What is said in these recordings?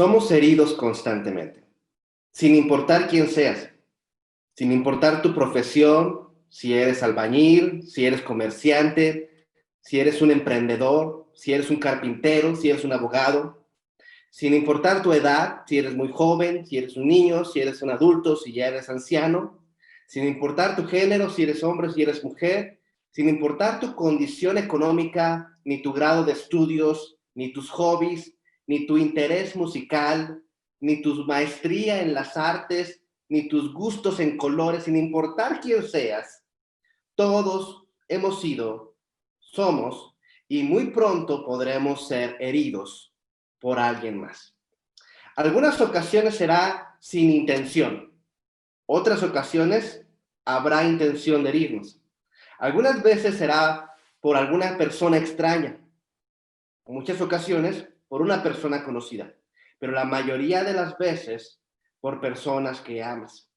Somos heridos constantemente, sin importar quién seas, sin importar tu profesión, si eres albañil, si eres comerciante, si eres un emprendedor, si eres un carpintero, si eres un abogado, sin importar tu edad, si eres muy joven, si eres un niño, si eres un adulto, si ya eres anciano, sin importar tu género, si eres hombre, si eres mujer, sin importar tu condición económica, ni tu grado de estudios, ni tus hobbies, ni tu interés musical, ni tu maestría en las artes, ni tus gustos en colores, sin importar quién seas, todos hemos sido, somos y muy pronto podremos ser heridos por alguien más. Algunas ocasiones será sin intención, otras ocasiones habrá intención de herirnos. Algunas veces será por alguna persona extraña, en muchas ocasiones por una persona conocida, pero la mayoría de las veces por personas que amas.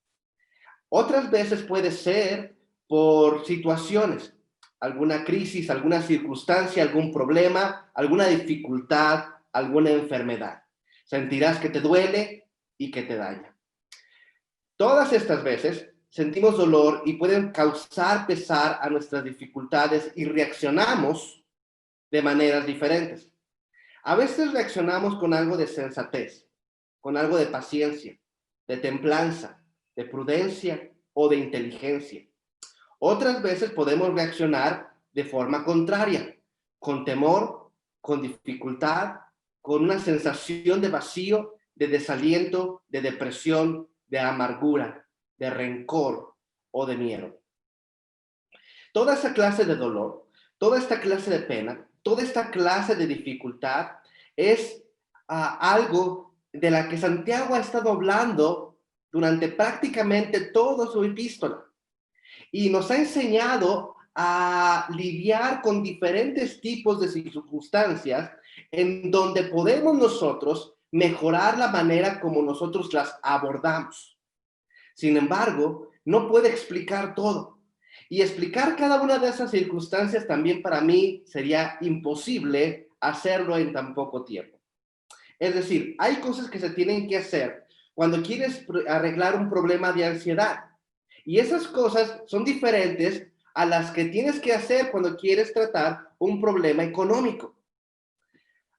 Otras veces puede ser por situaciones, alguna crisis, alguna circunstancia, algún problema, alguna dificultad, alguna enfermedad. Sentirás que te duele y que te daña. Todas estas veces sentimos dolor y pueden causar pesar a nuestras dificultades y reaccionamos de maneras diferentes. A veces reaccionamos con algo de sensatez, con algo de paciencia, de templanza, de prudencia o de inteligencia. Otras veces podemos reaccionar de forma contraria, con temor, con dificultad, con una sensación de vacío, de desaliento, de depresión, de amargura, de rencor o de miedo. Toda esa clase de dolor, toda esta clase de pena, toda esta clase de dificultad es algo de la que Santiago ha estado hablando durante prácticamente toda su epístola y nos ha enseñado a lidiar con diferentes tipos de circunstancias en donde podemos nosotros mejorar la manera como nosotros las abordamos. Sin embargo, no puede explicar todo. Y explicar cada una de esas circunstancias también para mí sería imposible hacerlo en tan poco tiempo. Es decir, hay cosas que se tienen que hacer cuando quieres arreglar un problema de ansiedad. Y esas cosas son diferentes a las que tienes que hacer cuando quieres tratar un problema económico.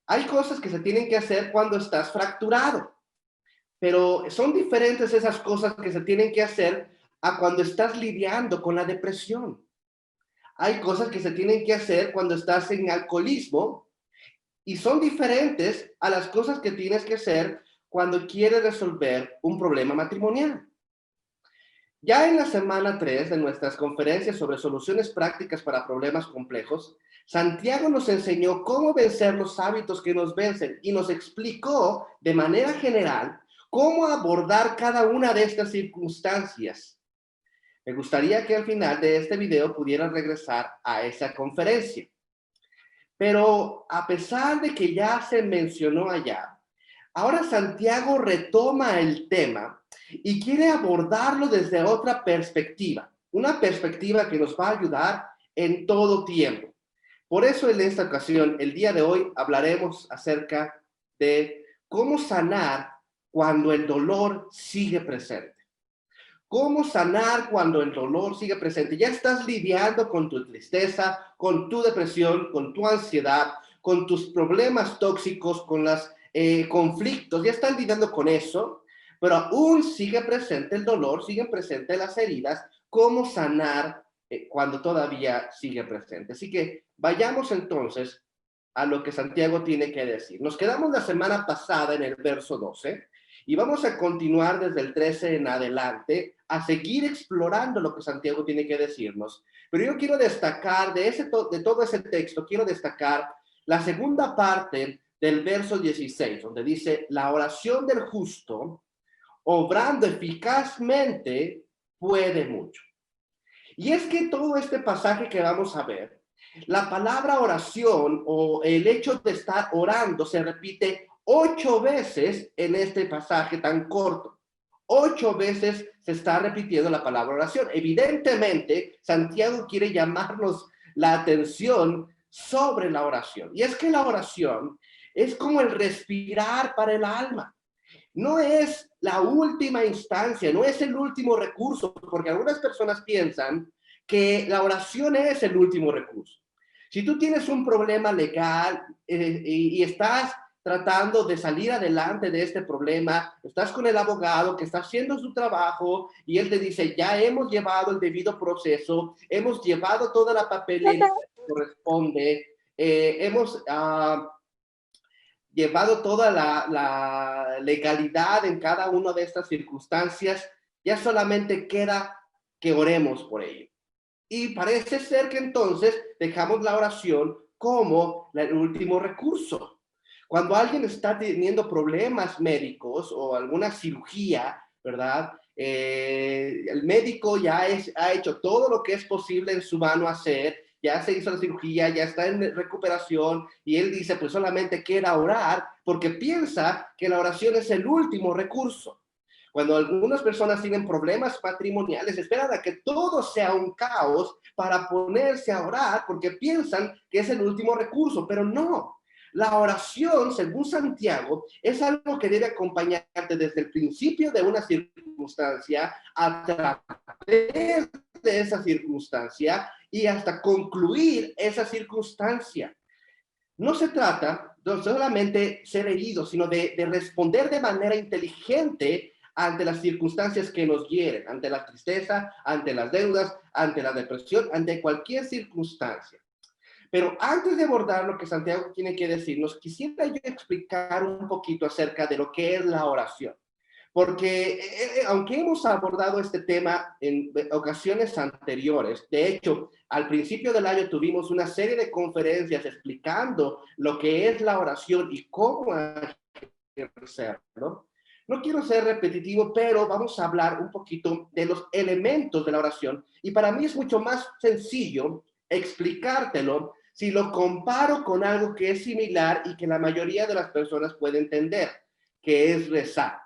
Hay cosas que se tienen que hacer cuando estás fracturado, pero son diferentes esas cosas que se tienen que hacer a cuando estás lidiando con la depresión. Hay cosas que se tienen que hacer cuando estás en alcoholismo y son diferentes a las cosas que tienes que hacer cuando quieres resolver un problema matrimonial. Ya en la semana 3 de nuestras conferencias sobre soluciones prácticas para problemas complejos, Santiago nos enseñó cómo vencer los hábitos que nos vencen y nos explicó de manera general cómo abordar cada una de estas circunstancias. Me gustaría que al final de este video pudieran regresar a esa conferencia. Pero a pesar de que ya se mencionó allá, ahora Santiago retoma el tema y quiere abordarlo desde otra perspectiva, una perspectiva que nos va a ayudar en todo tiempo. Por eso en esta ocasión, el día de hoy, hablaremos acerca de cómo sanar cuando el dolor sigue presente. ¿Cómo sanar cuando el dolor sigue presente? Ya estás lidiando con tu tristeza, con tu depresión, con tu ansiedad, con tus problemas tóxicos, con los conflictos, ya estás lidiando con eso, pero aún sigue presente el dolor, siguen presentes las heridas. ¿Cómo sanar cuando todavía sigue presente? Así que vayamos entonces a lo que Santiago tiene que decir. Nos quedamos la semana pasada en el verso 12 y vamos a continuar desde el 13 en adelante a seguir explorando lo que Santiago tiene que decirnos. Pero yo quiero destacar de todo ese texto, quiero destacar la segunda parte del verso 16, donde dice, la oración del justo, obrando eficazmente, puede mucho. Y es que todo este pasaje que vamos a ver, la palabra oración o el hecho de estar orando se repite 8 veces en este pasaje tan corto. 8 veces se está repitiendo la palabra oración. Evidentemente, Santiago quiere llamarnos la atención sobre la oración. Y es que la oración Es como el respirar para el alma. No es la última instancia, no es el último recurso, porque algunas personas piensan que la oración es el último recurso. Si tú tienes un problema legal y estás tratando de salir adelante de este problema, estás con el abogado que está haciendo su trabajo y él te dice, ya hemos llevado el debido proceso, hemos llevado toda la papelería que corresponde, hemos llevado toda la legalidad en cada una de estas circunstancias, ya solamente queda que oremos por ello. Y parece ser que entonces dejamos la oración como el último recurso. Cuando alguien está teniendo problemas médicos o alguna cirugía, ¿verdad? El médico ya ha hecho todo lo que es posible en su mano hacer, ya se hizo la cirugía, ya está en recuperación y él dice, pues solamente queda orar porque piensa que la oración es el último recurso. Cuando algunas personas tienen problemas matrimoniales, esperan a que todo sea un caos para ponerse a orar porque piensan que es el último recurso, pero no. La oración, según Santiago, es algo que debe acompañarte desde el principio de una circunstancia a través de esa circunstancia y hasta concluir esa circunstancia. No se trata de solamente ser heridos, sino de responder de manera inteligente ante las circunstancias que nos hieren, ante la tristeza, ante las deudas, ante la depresión, ante cualquier circunstancia. Pero antes de abordar lo que Santiago tiene que decirnos, quisiera yo explicar un poquito acerca de lo que es la oración. Porque aunque hemos abordado este tema en ocasiones anteriores, de hecho, al principio del año tuvimos una serie de conferencias explicando lo que es la oración y cómo hacerlo. No quiero ser repetitivo, pero vamos a hablar un poquito de los elementos de la oración. Y para mí es mucho más sencillo explicártelo si lo comparo con algo que es similar y que la mayoría de las personas puede entender, que es rezar.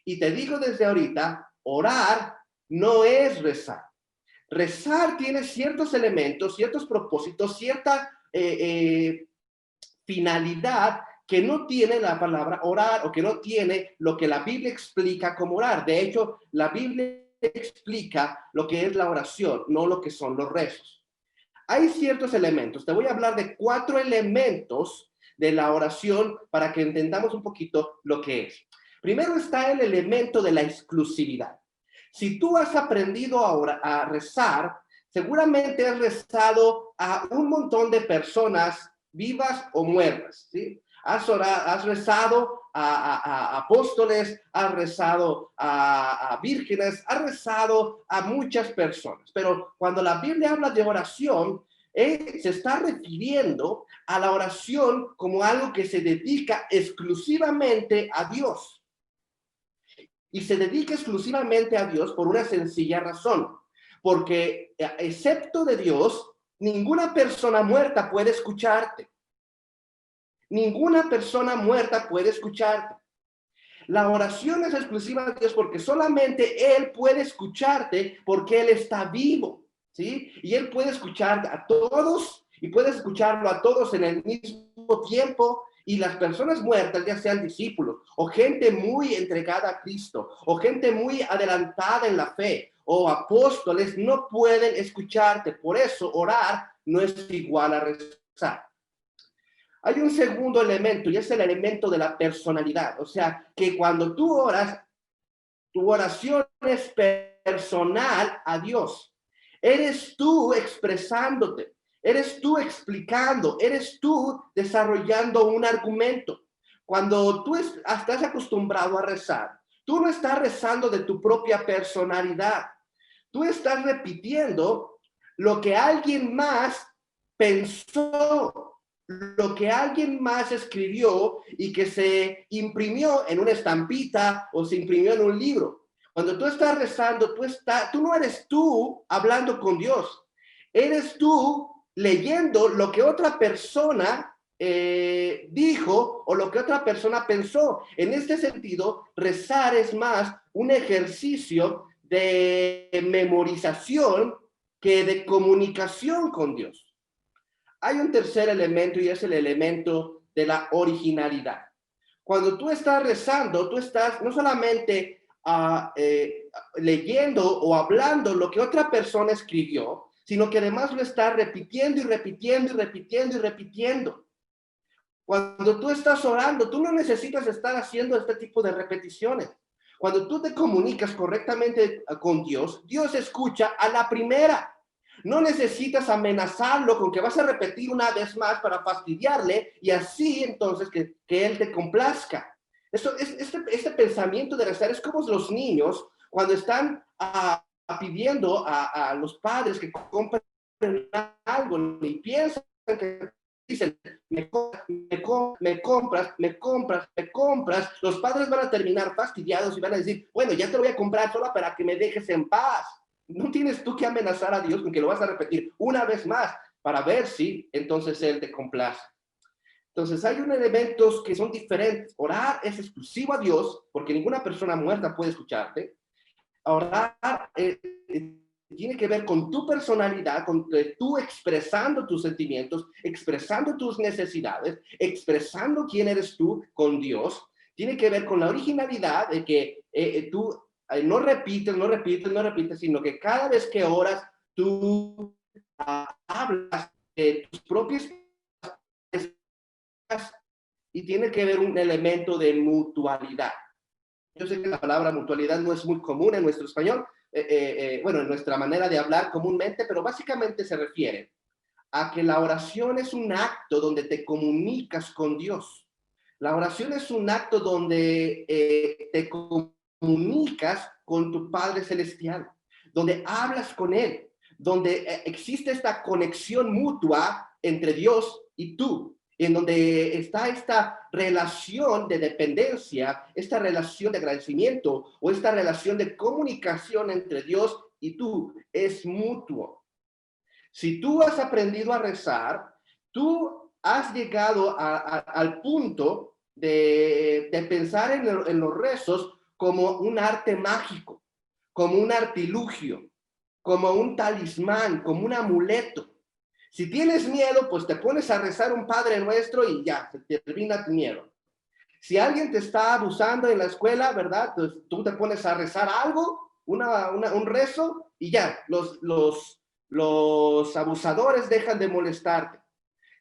Y te digo desde ahorita, orar no es rezar. Rezar tiene ciertos elementos, ciertos propósitos, cierta finalidad que no tiene la palabra orar o que no tiene lo que la Biblia explica como orar. De hecho, la Biblia explica lo que es la oración, no lo que son los rezos. Hay ciertos elementos. Te voy a hablar de 4 elementos de la oración para que entendamos un poquito lo que es. Primero está el elemento de la exclusividad. Si tú has aprendido a rezar, seguramente has rezado a un montón de personas vivas o muertas, ¿sí? Has rezado a apóstoles, has rezado a vírgenes, has rezado a muchas personas. Pero cuando la Biblia habla de oración, se está refiriendo a la oración como algo que se dedica exclusivamente a Dios. Y se dedica exclusivamente a Dios por una sencilla razón. Porque excepto de Dios, ninguna persona muerta puede escucharte. Ninguna persona muerta puede escucharte. La oración es exclusiva de Dios porque solamente Él puede escucharte porque Él está vivo, ¿sí? Y Él puede escuchar a todos y puede escucharlo a todos en el mismo tiempo. Y las personas muertas, ya sean discípulos o gente muy entregada a Cristo o gente muy adelantada en la fe o apóstoles, no pueden escucharte. Por eso orar no es igual a rezar. Hay un segundo elemento y es el elemento de la personalidad. O sea, que cuando tú oras, tu oración es personal a Dios. Eres tú expresándote, eres tú explicando, eres tú desarrollando un argumento. Cuando tú estás acostumbrado a rezar, tú no estás rezando de tu propia personalidad. Tú estás repitiendo lo que alguien más pensó, lo que alguien más escribió y que se imprimió en una estampita o se imprimió en un libro. Cuando tú estás rezando, tú no eres tú hablando con Dios. Eres tú leyendo lo que otra persona dijo o lo que otra persona pensó. En este sentido, rezar es más un ejercicio de memorización que de comunicación con Dios. Hay un tercer elemento y es el elemento de la originalidad. Cuando tú estás rezando, tú estás no solamente leyendo o hablando lo que otra persona escribió, sino que además lo estás repitiendo y repitiendo y repitiendo y repitiendo. Cuando tú estás orando, tú no necesitas estar haciendo este tipo de repeticiones. Cuando tú te comunicas correctamente con Dios, Dios escucha a la primera. No necesitas amenazarlo con que vas a repetir una vez más para fastidiarle y así entonces que Él te complazca. Este pensamiento de rezar es como los niños cuando están pidiendo a los padres que compren algo y piensan que dicen, me compras, los padres van a terminar fastidiados y van a decir, bueno, ya te lo voy a comprar solo para que me dejes en paz. No tienes tú que amenazar a Dios con que lo vas a repetir una vez más para ver si entonces Él te complace. Entonces hay unos elementos que son diferentes. Orar es exclusivo a Dios, porque ninguna persona muerta puede escucharte. Orar tiene que ver con tu personalidad, con tú expresando tus sentimientos, expresando tus necesidades, expresando quién eres tú con Dios. Tiene que ver con la originalidad de que tú no repites, sino que cada vez que oras, tú hablas de tus propias y tiene que ver un elemento de mutualidad. Yo sé que la palabra mutualidad no es muy común en nuestro español, bueno, en nuestra manera de hablar comúnmente, pero básicamente se refiere a que la oración es un acto donde te comunicas con Dios. La oración es un acto donde te comunicas con tu Padre Celestial, donde hablas con Él, donde existe esta conexión mutua entre Dios y tú, en donde está esta relación de dependencia, esta relación de agradecimiento o esta relación de comunicación entre Dios y tú, es mutuo. Si tú has aprendido a rezar, tú has llegado al punto de pensar en los rezos como un arte mágico, como un artilugio, como un talismán, como un amuleto. Si tienes miedo, pues te pones a rezar un Padre Nuestro y ya, se termina tu miedo. Si alguien te está abusando en la escuela, ¿verdad? Pues tú te pones a rezar algo, un rezo, y ya, los abusadores dejan de molestarte.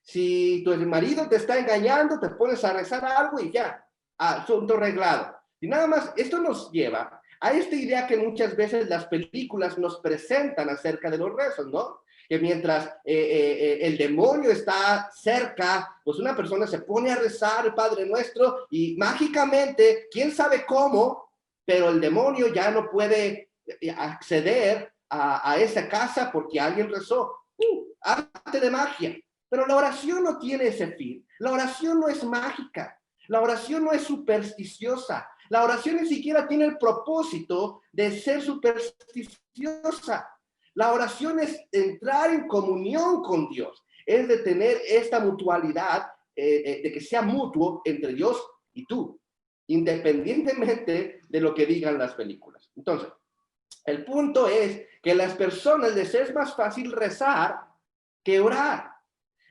Si tu marido te está engañando, te pones a rezar algo y ya, asunto arreglado. Y nada más, esto nos lleva a esta idea que muchas veces las películas nos presentan acerca de los rezos, ¿no? Que mientras el demonio está cerca, pues una persona se pone a rezar el Padre Nuestro y mágicamente, quién sabe cómo, pero el demonio ya no puede acceder a esa casa porque alguien rezó. Arte de magia. Pero la oración no tiene ese fin. La oración no es mágica. La oración no es supersticiosa. La oración ni siquiera tiene el propósito de ser supersticiosa. La oración es entrar en comunión con Dios, es de tener esta mutualidad, de que sea mutuo entre Dios y tú, independientemente de lo que digan las películas. Entonces, el punto es que a las personas les es más fácil rezar que orar.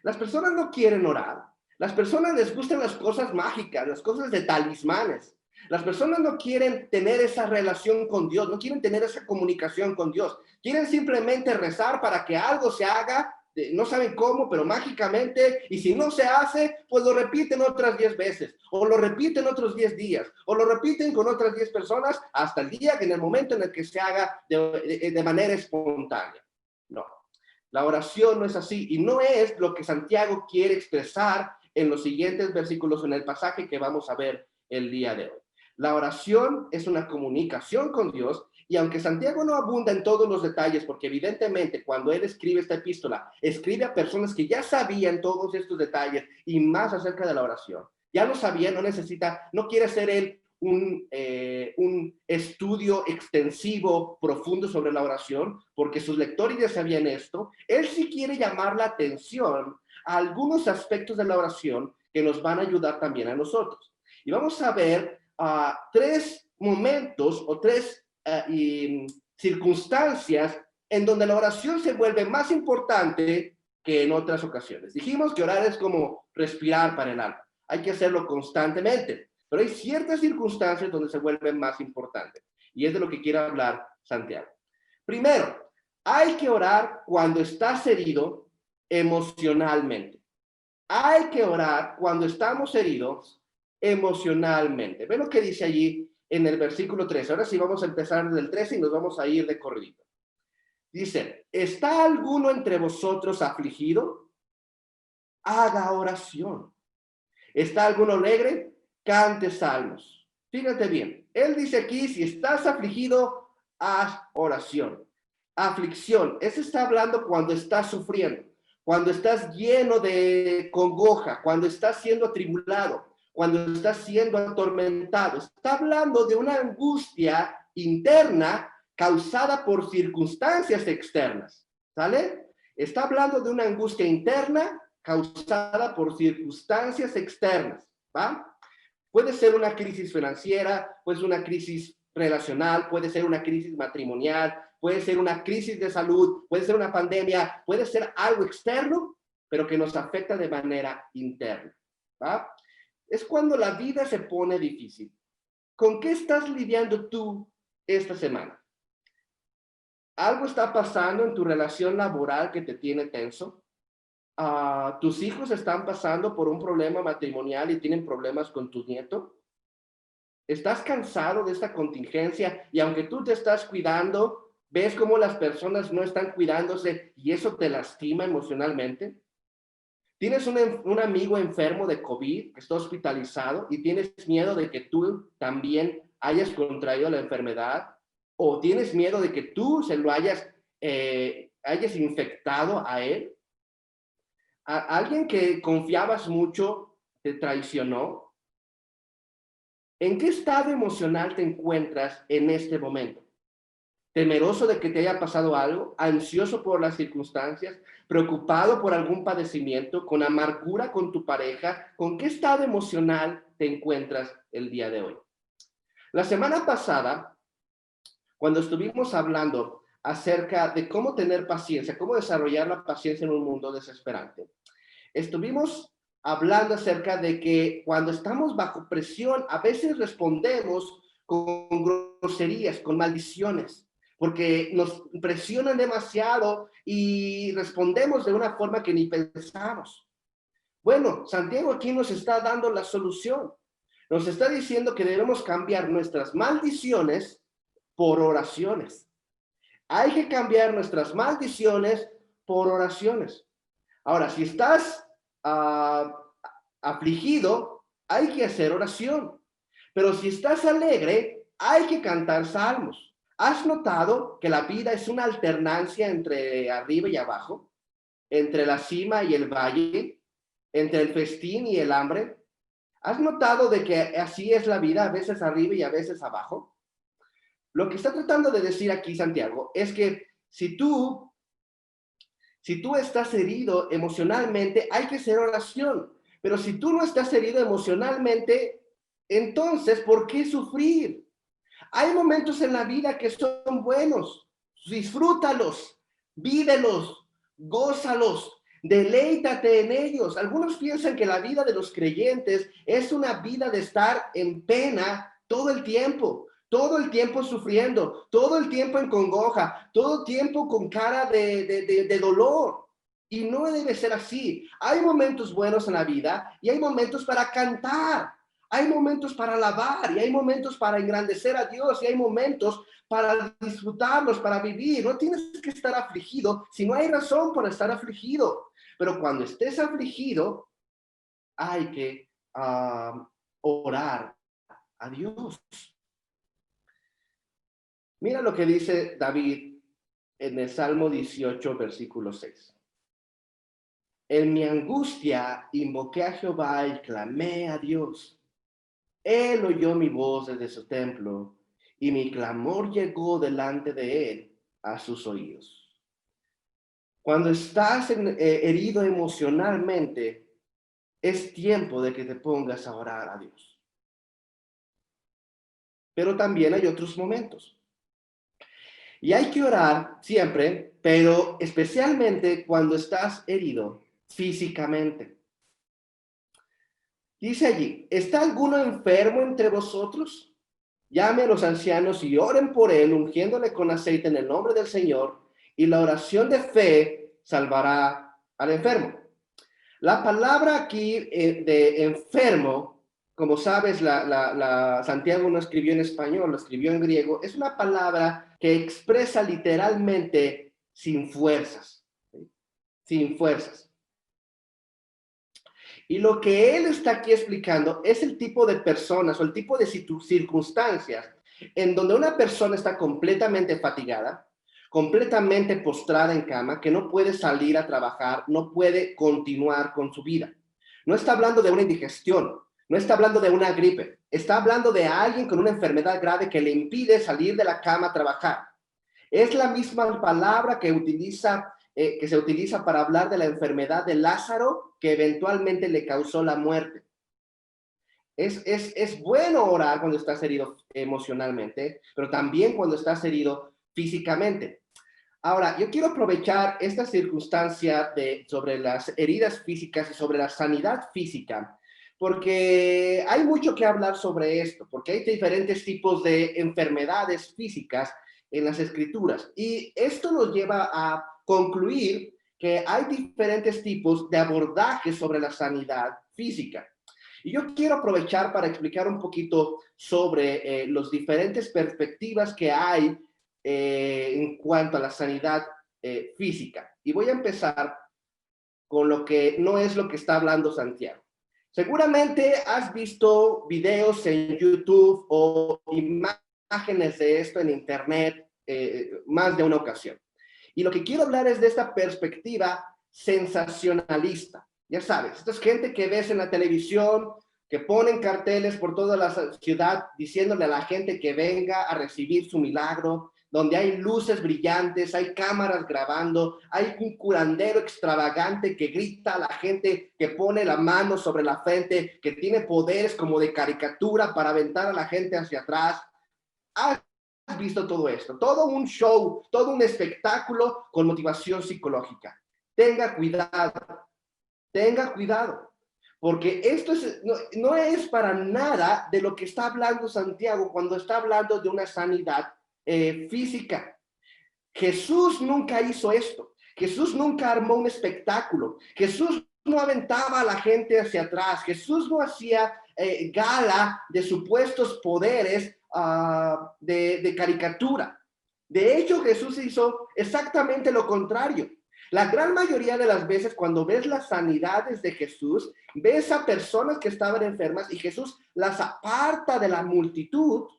Las personas no quieren orar. Las personas les gustan las cosas mágicas, las cosas de talismanes. Las personas no quieren tener esa relación con Dios, no quieren tener esa comunicación con Dios. Quieren simplemente rezar para que algo se haga, no saben cómo, pero mágicamente, y si no se hace, pues lo repiten otras 10 veces, o lo repiten otros 10 días, o lo repiten con otras 10 personas hasta el día, en el momento en el que se haga de manera espontánea. No. La oración no es así y no es lo que Santiago quiere expresar en los siguientes versículos en el pasaje que vamos a ver el día de hoy. La oración es una comunicación con Dios y aunque Santiago no abunda en todos los detalles, porque evidentemente cuando él escribe esta epístola, escribe a personas que ya sabían todos estos detalles y más acerca de la oración. Ya lo sabía, no necesita, no quiere ser él un estudio extensivo, profundo sobre la oración, porque sus lectores ya sabían esto. Él sí quiere llamar la atención a algunos aspectos de la oración que nos van a ayudar también a nosotros. Y vamos a ver tres momentos o tres circunstancias en donde la oración se vuelve más importante que en otras ocasiones. Dijimos que orar es como respirar para el alma. hay que hacerlo constantemente, pero hay ciertas circunstancias donde se vuelven más importantes. Y es de lo que quiere hablar Santiago. Primero, hay que orar cuando estás herido emocionalmente. Hay que orar cuando estamos heridos emocionalmente. Ve lo que dice allí en el versículo 13. Ahora sí vamos a empezar del 13 y nos vamos a ir de corrido. Dice, ¿está alguno entre vosotros afligido? Haga oración. ¿Está alguno alegre? Cante salmos. Fíjate bien, él dice aquí, si estás afligido, haz oración. Aflicción, eso está hablando cuando estás sufriendo, cuando estás lleno de congoja, cuando estás siendo atribulado, cuando estás siendo atormentado. Está hablando de una angustia interna causada por circunstancias externas, ¿sale? Está hablando de una angustia interna causada por circunstancias externas, ¿va? Puede ser una crisis financiera, puede ser una crisis relacional, puede ser una crisis matrimonial, puede ser una crisis de salud, puede ser una pandemia, puede ser algo externo, pero que nos afecta de manera interna, ¿va? Es cuando la vida se pone difícil. ¿Con qué estás lidiando tú esta semana? ¿Algo está pasando en tu relación laboral que te tiene tenso? ¿Tus hijos están pasando por un problema matrimonial y tienen problemas con tu nieto? ¿Estás cansado de esta contingencia y aunque tú te estás cuidando, ves cómo las personas no están cuidándose y eso te lastima emocionalmente? ¿Tienes un amigo enfermo de COVID que está hospitalizado y tienes miedo de que tú también hayas contraído la enfermedad? ¿O tienes miedo de que tú se lo hayas infectado a él? ¿Alguien que confiabas mucho te traicionó? ¿En qué estado emocional te encuentras en este momento? ¿Temeroso de que te haya pasado algo? ¿Ansioso por las circunstancias? ¿Preocupado por algún padecimiento? ¿Con amargura con tu pareja? ¿Con qué estado emocional te encuentras el día de hoy? La semana pasada, cuando estuvimos hablando acerca de cómo tener paciencia, cómo desarrollar la paciencia en un mundo desesperante, estuvimos hablando acerca de que cuando estamos bajo presión, a veces respondemos con groserías, con maldiciones, porque nos presionan demasiado y respondemos de una forma que ni pensamos. Bueno, Santiago aquí nos está dando la solución. Nos está diciendo que debemos cambiar nuestras maldiciones por oraciones. Hay que cambiar nuestras maldiciones por oraciones. Ahora, si estás afligido, hay que hacer oración. Pero si estás alegre, hay que cantar salmos. ¿Has notado que la vida es una alternancia entre arriba y abajo? Entre la cima y el valle, entre el festín y el hambre. ¿Has notado de que así es la vida, a veces arriba y a veces abajo? Lo que está tratando de decir aquí Santiago es que si tú estás herido emocionalmente, hay que hacer oración. Pero si tú no estás herido emocionalmente, entonces, ¿por qué sufrir? Hay momentos en la vida que son buenos. Disfrútalos, vívelos, gózalos, deleítate en ellos. Algunos piensan que la vida de los creyentes es una vida de estar en pena todo el tiempo sufriendo, todo el tiempo en congoja, todo el tiempo con cara de dolor. Y no debe ser así. Hay momentos buenos en la vida y hay momentos para cantar. Hay momentos para alabar y hay momentos para engrandecer a Dios y hay momentos para disfrutarlos, para vivir. No tienes que estar afligido si no hay razón por estar afligido. Pero cuando estés afligido, hay que orar a Dios. Mira lo que dice David en el Salmo 18, versículo 6. En mi angustia invoqué a Jehová y clamé a Dios. Él oyó mi voz desde su templo y mi clamor llegó delante de él a sus oídos. Cuando estás herido emocionalmente, es tiempo de que te pongas a orar a Dios. Pero también hay otros momentos. Y hay que orar siempre, pero especialmente cuando estás herido físicamente. Dice allí, ¿está alguno enfermo entre vosotros? Llame a los ancianos y oren por él, ungiéndole con aceite en el nombre del Señor, y la oración de fe salvará al enfermo. La palabra aquí de enfermo, como sabes, Santiago no escribió en español, lo escribió en griego, es una palabra que expresa literalmente sin fuerzas, ¿sí? Sin fuerzas. Y lo que él está aquí explicando es el tipo de personas o el tipo de circunstancias en donde una persona está completamente fatigada, completamente postrada en cama, que no puede salir a trabajar, no puede continuar con su vida. No está hablando de una indigestión, no está hablando de una gripe, está hablando de alguien con una enfermedad grave que le impide salir de la cama a trabajar. Es la misma palabra que se utiliza para hablar de la enfermedad de Lázaro que eventualmente le causó la muerte. Es bueno orar cuando estás herido emocionalmente, pero también cuando estás herido físicamente. Ahora, yo quiero aprovechar esta circunstancia sobre las heridas físicas y sobre la sanidad física, porque hay mucho que hablar sobre esto, porque hay diferentes tipos de enfermedades físicas en las escrituras. Y esto nos lleva a concluir que hay diferentes tipos de abordajes sobre la sanidad física. Y yo quiero aprovechar para explicar un poquito sobre las diferentes perspectivas que hay en cuanto a la sanidad física. Y voy a empezar con lo que no es lo que está hablando Santiago. Seguramente has visto videos en YouTube o imágenes de esto en Internet más de una ocasión. Y lo que quiero hablar es de esta perspectiva sensacionalista. Ya sabes, esta es gente que ves en la televisión, que ponen carteles por toda la ciudad diciéndole a la gente que venga a recibir su milagro, donde hay luces brillantes, hay cámaras grabando, hay un curandero extravagante que grita a la gente, que pone la mano sobre la frente, que tiene poderes como de caricatura para aventar a la gente hacia atrás. Has visto todo esto, todo un show, todo un espectáculo con motivación psicológica. Tenga cuidado, porque esto no es para nada de lo que está hablando Santiago cuando está hablando de una sanidad física. Jesús nunca hizo esto. Jesús nunca armó un espectáculo. Jesús no aventaba a la gente hacia atrás. Jesús no hacía gala de supuestos poderes de caricatura. De hecho, Jesús hizo exactamente lo contrario. La gran mayoría de las veces cuando ves las sanidades de Jesús, ves a personas que estaban enfermas y Jesús las aparta de la multitud,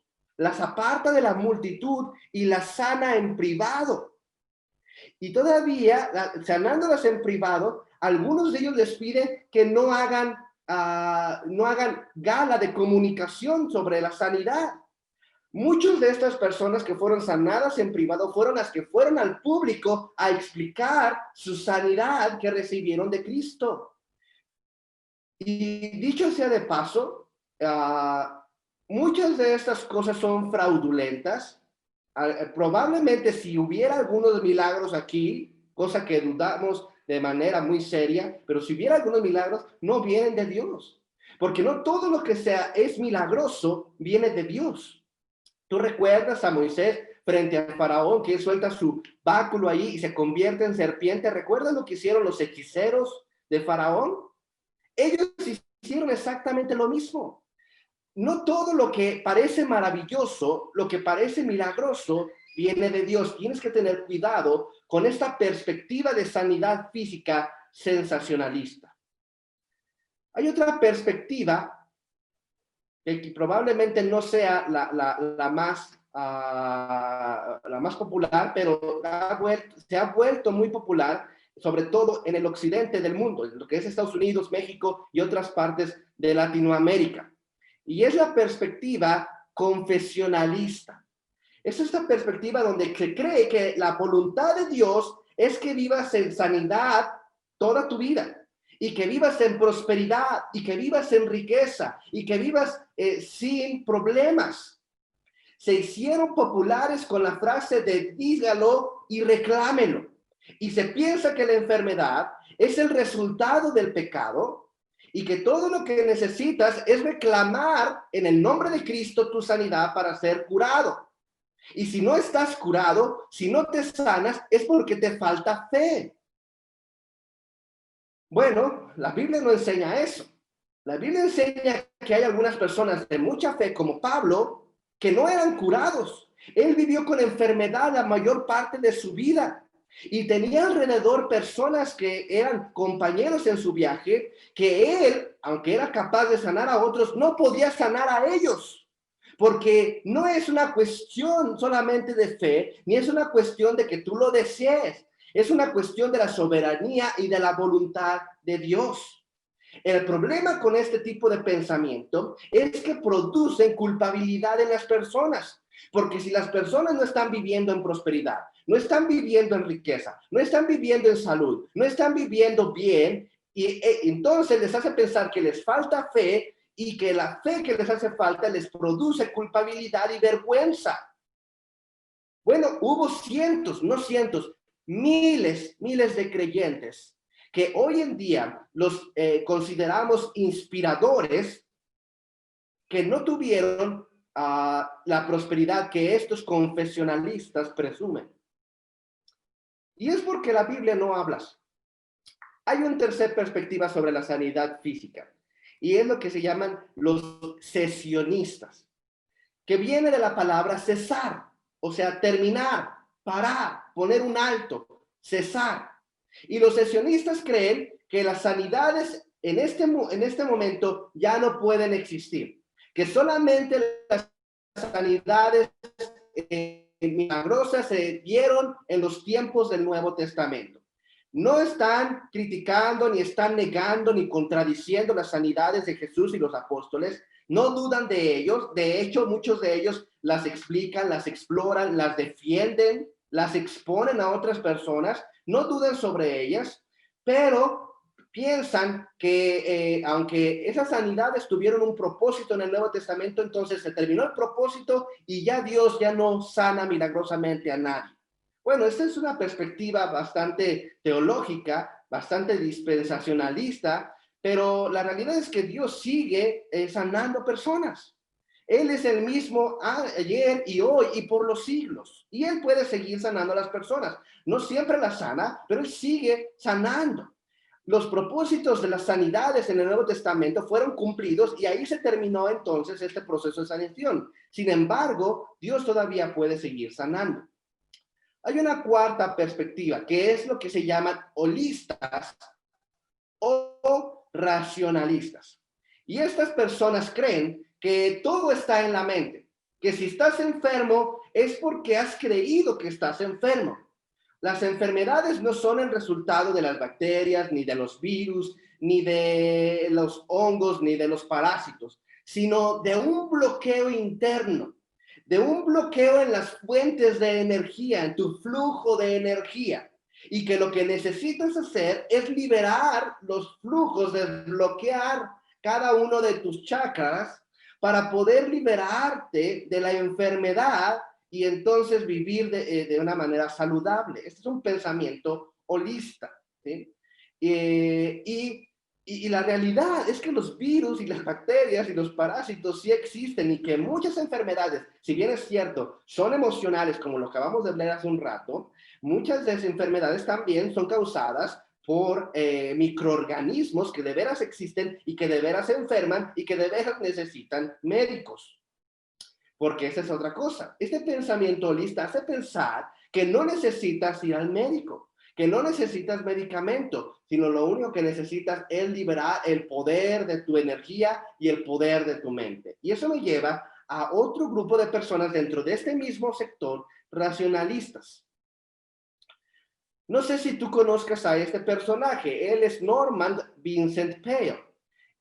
y las sana en privado. Y todavía, sanándolas en privado, algunos de ellos les piden que no hagan gala de comunicación sobre la sanidad. Muchas de estas personas que fueron sanadas en privado fueron las que fueron al público a explicar su sanidad que recibieron de Cristo. Y dicho sea de paso, muchas de estas cosas son fraudulentas. Probablemente si hubiera algunos milagros aquí, cosa que dudamos de manera muy seria, pero si hubiera algunos milagros, no vienen de Dios. Porque no todo lo que es milagroso viene de Dios. ¿Tú recuerdas a Moisés frente al faraón que él suelta su báculo ahí y se convierte en serpiente? ¿Recuerdas lo que hicieron los hechiceros de faraón? Ellos hicieron exactamente lo mismo. No todo lo que parece maravilloso, lo que parece milagroso, viene de Dios. Tienes que tener cuidado con esta perspectiva de sanidad física sensacionalista. Hay otra perspectiva que probablemente no sea la más popular, pero se ha vuelto muy popular, sobre todo en el occidente del mundo, en lo que es Estados Unidos, México y otras partes de Latinoamérica. Y es la perspectiva confesionalista. Es esta perspectiva donde se cree que la voluntad de Dios es que vivas en sanidad toda tu vida y que vivas en prosperidad y que vivas en riqueza y que vivas sin problemas. Se hicieron populares con la frase de dígalo y reclámelo. Y se piensa que la enfermedad es el resultado del pecado y que todo lo que necesitas es reclamar en el nombre de Cristo tu sanidad para ser curado. Y si no estás curado, si no te sanas, es porque te falta fe. Bueno, la Biblia no enseña eso. La Biblia enseña que hay algunas personas de mucha fe, como Pablo, que no eran curados. Él vivió con enfermedad la mayor parte de su vida y tenía alrededor personas que eran compañeros en su viaje, que él, aunque era capaz de sanar a otros, no podía sanar a ellos. Porque no es una cuestión solamente de fe, ni es una cuestión de que tú lo desees. Es una cuestión de la soberanía y de la voluntad de Dios. El problema con este tipo de pensamiento es que producen culpabilidad en las personas. Porque si las personas no están viviendo en prosperidad, no están viviendo en riqueza, no están viviendo en salud, no están viviendo bien, y entonces les hace pensar que les falta fe y que la fe que les hace falta les produce culpabilidad y vergüenza. Bueno, hubo cientos, no cientos, miles de creyentes que hoy en día los consideramos inspiradores, que no tuvieron la prosperidad que estos confesionalistas presumen. Y es porque la Biblia no habla. Hay una tercera perspectiva sobre la sanidad física, y es lo que se llaman los cesionistas, que viene de la palabra cesar, o sea, terminar, parar, poner un alto, cesar. Y los cesionistas creen que las sanidades en este momento ya no pueden existir, que solamente las sanidades milagrosas se dieron en los tiempos del Nuevo Testamento. No están criticando, ni están negando, ni contradiciendo las sanidades de Jesús y los apóstoles. No dudan de ellos. De hecho, muchos de ellos las explican, las exploran, las defienden, las exponen a otras personas. No dudan sobre ellas, pero piensan que aunque esas sanidades tuvieron un propósito en el Nuevo Testamento, entonces se terminó el propósito y ya Dios ya no sana milagrosamente a nadie. Bueno, esta es una perspectiva bastante teológica, bastante dispensacionalista, pero la realidad es que Dios sigue sanando personas. Él es el mismo ayer y hoy y por los siglos. Y Él puede seguir sanando a las personas. No siempre las sana, pero Él sigue sanando. Los propósitos de las sanidades en el Nuevo Testamento fueron cumplidos y ahí se terminó entonces este proceso de sanación. Sin embargo, Dios todavía puede seguir sanando. Hay una cuarta perspectiva, que es lo que se llaman holistas o racionalistas. Y estas personas creen que todo está en la mente, que si estás enfermo es porque has creído que estás enfermo. Las enfermedades no son el resultado de las bacterias, ni de los virus, ni de los hongos, ni de los parásitos, sino de un bloqueo interno, de un bloqueo en las fuentes de energía, en tu flujo de energía. Y que lo que necesitas hacer es liberar los flujos, desbloquear cada uno de tus chakras para poder liberarte de la enfermedad y entonces vivir de una manera saludable. Este es un pensamiento holista, ¿sí? Y la realidad es que los virus y las bacterias y los parásitos sí existen y que muchas enfermedades, si bien es cierto, son emocionales, como lo acabamos de hablar hace un rato, muchas de esas enfermedades también son causadas por microorganismos que de veras existen y que de veras enferman y que de veras necesitan médicos. Porque esa es otra cosa. Este pensamiento holista hace pensar que no necesitas ir al médico, que no necesitas medicamento, sino lo único que necesitas es liberar el poder de tu energía y el poder de tu mente. Y eso me lleva a otro grupo de personas dentro de este mismo sector, racionalistas. No sé si tú conozcas a este personaje. Él es Norman Vincent Peale.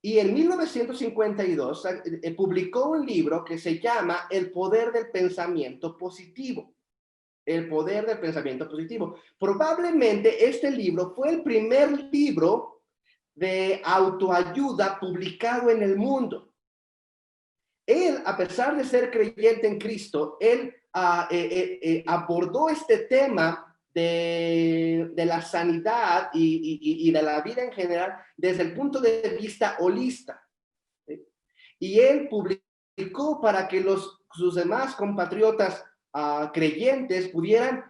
Y en 1952 publicó un libro que se llama El poder del pensamiento positivo. El poder del pensamiento positivo. Probablemente este libro fue el primer libro de autoayuda publicado en el mundo. Él, a pesar de ser creyente en Cristo, él abordó este tema de la sanidad y de la vida en general desde el punto de vista holista. ¿Sí? Y él publicó para que sus demás compatriotas creyentes pudieran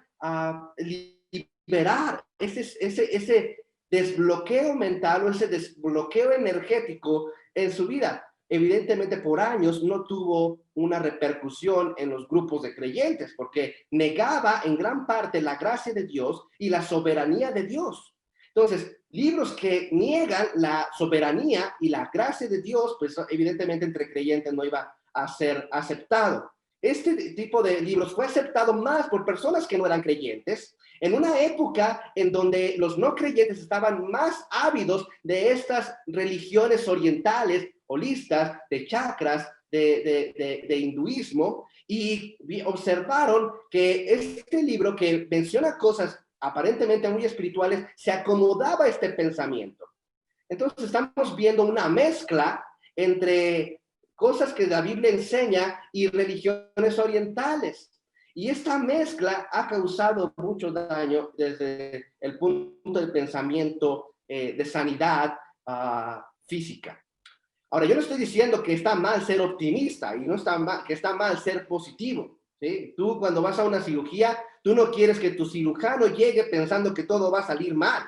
liberar ese desbloqueo mental o ese desbloqueo energético en su vida. Evidentemente por años no tuvo una repercusión en los grupos de creyentes porque negaba en gran parte la gracia de Dios y la soberanía de Dios. Entonces, libros que niegan la soberanía y la gracia de Dios, pues evidentemente entre creyentes no iba a ser aceptado. Este tipo de libros fue aceptado más por personas que no eran creyentes, en una época en donde los no creyentes estaban más ávidos de estas religiones orientales, holistas, de chakras, de hinduismo, y observaron que este libro que menciona cosas aparentemente muy espirituales, se acomodaba a este pensamiento. Entonces estamos viendo una mezcla entre cosas que la Biblia enseña y religiones orientales. Y esta mezcla ha causado mucho daño desde el punto del pensamiento de sanidad física. Ahora, yo no estoy diciendo que está mal ser optimista y no está mal, que está mal ser positivo. ¿Sí? Tú cuando vas a una cirugía, tú no quieres que tu cirujano llegue pensando que todo va a salir mal.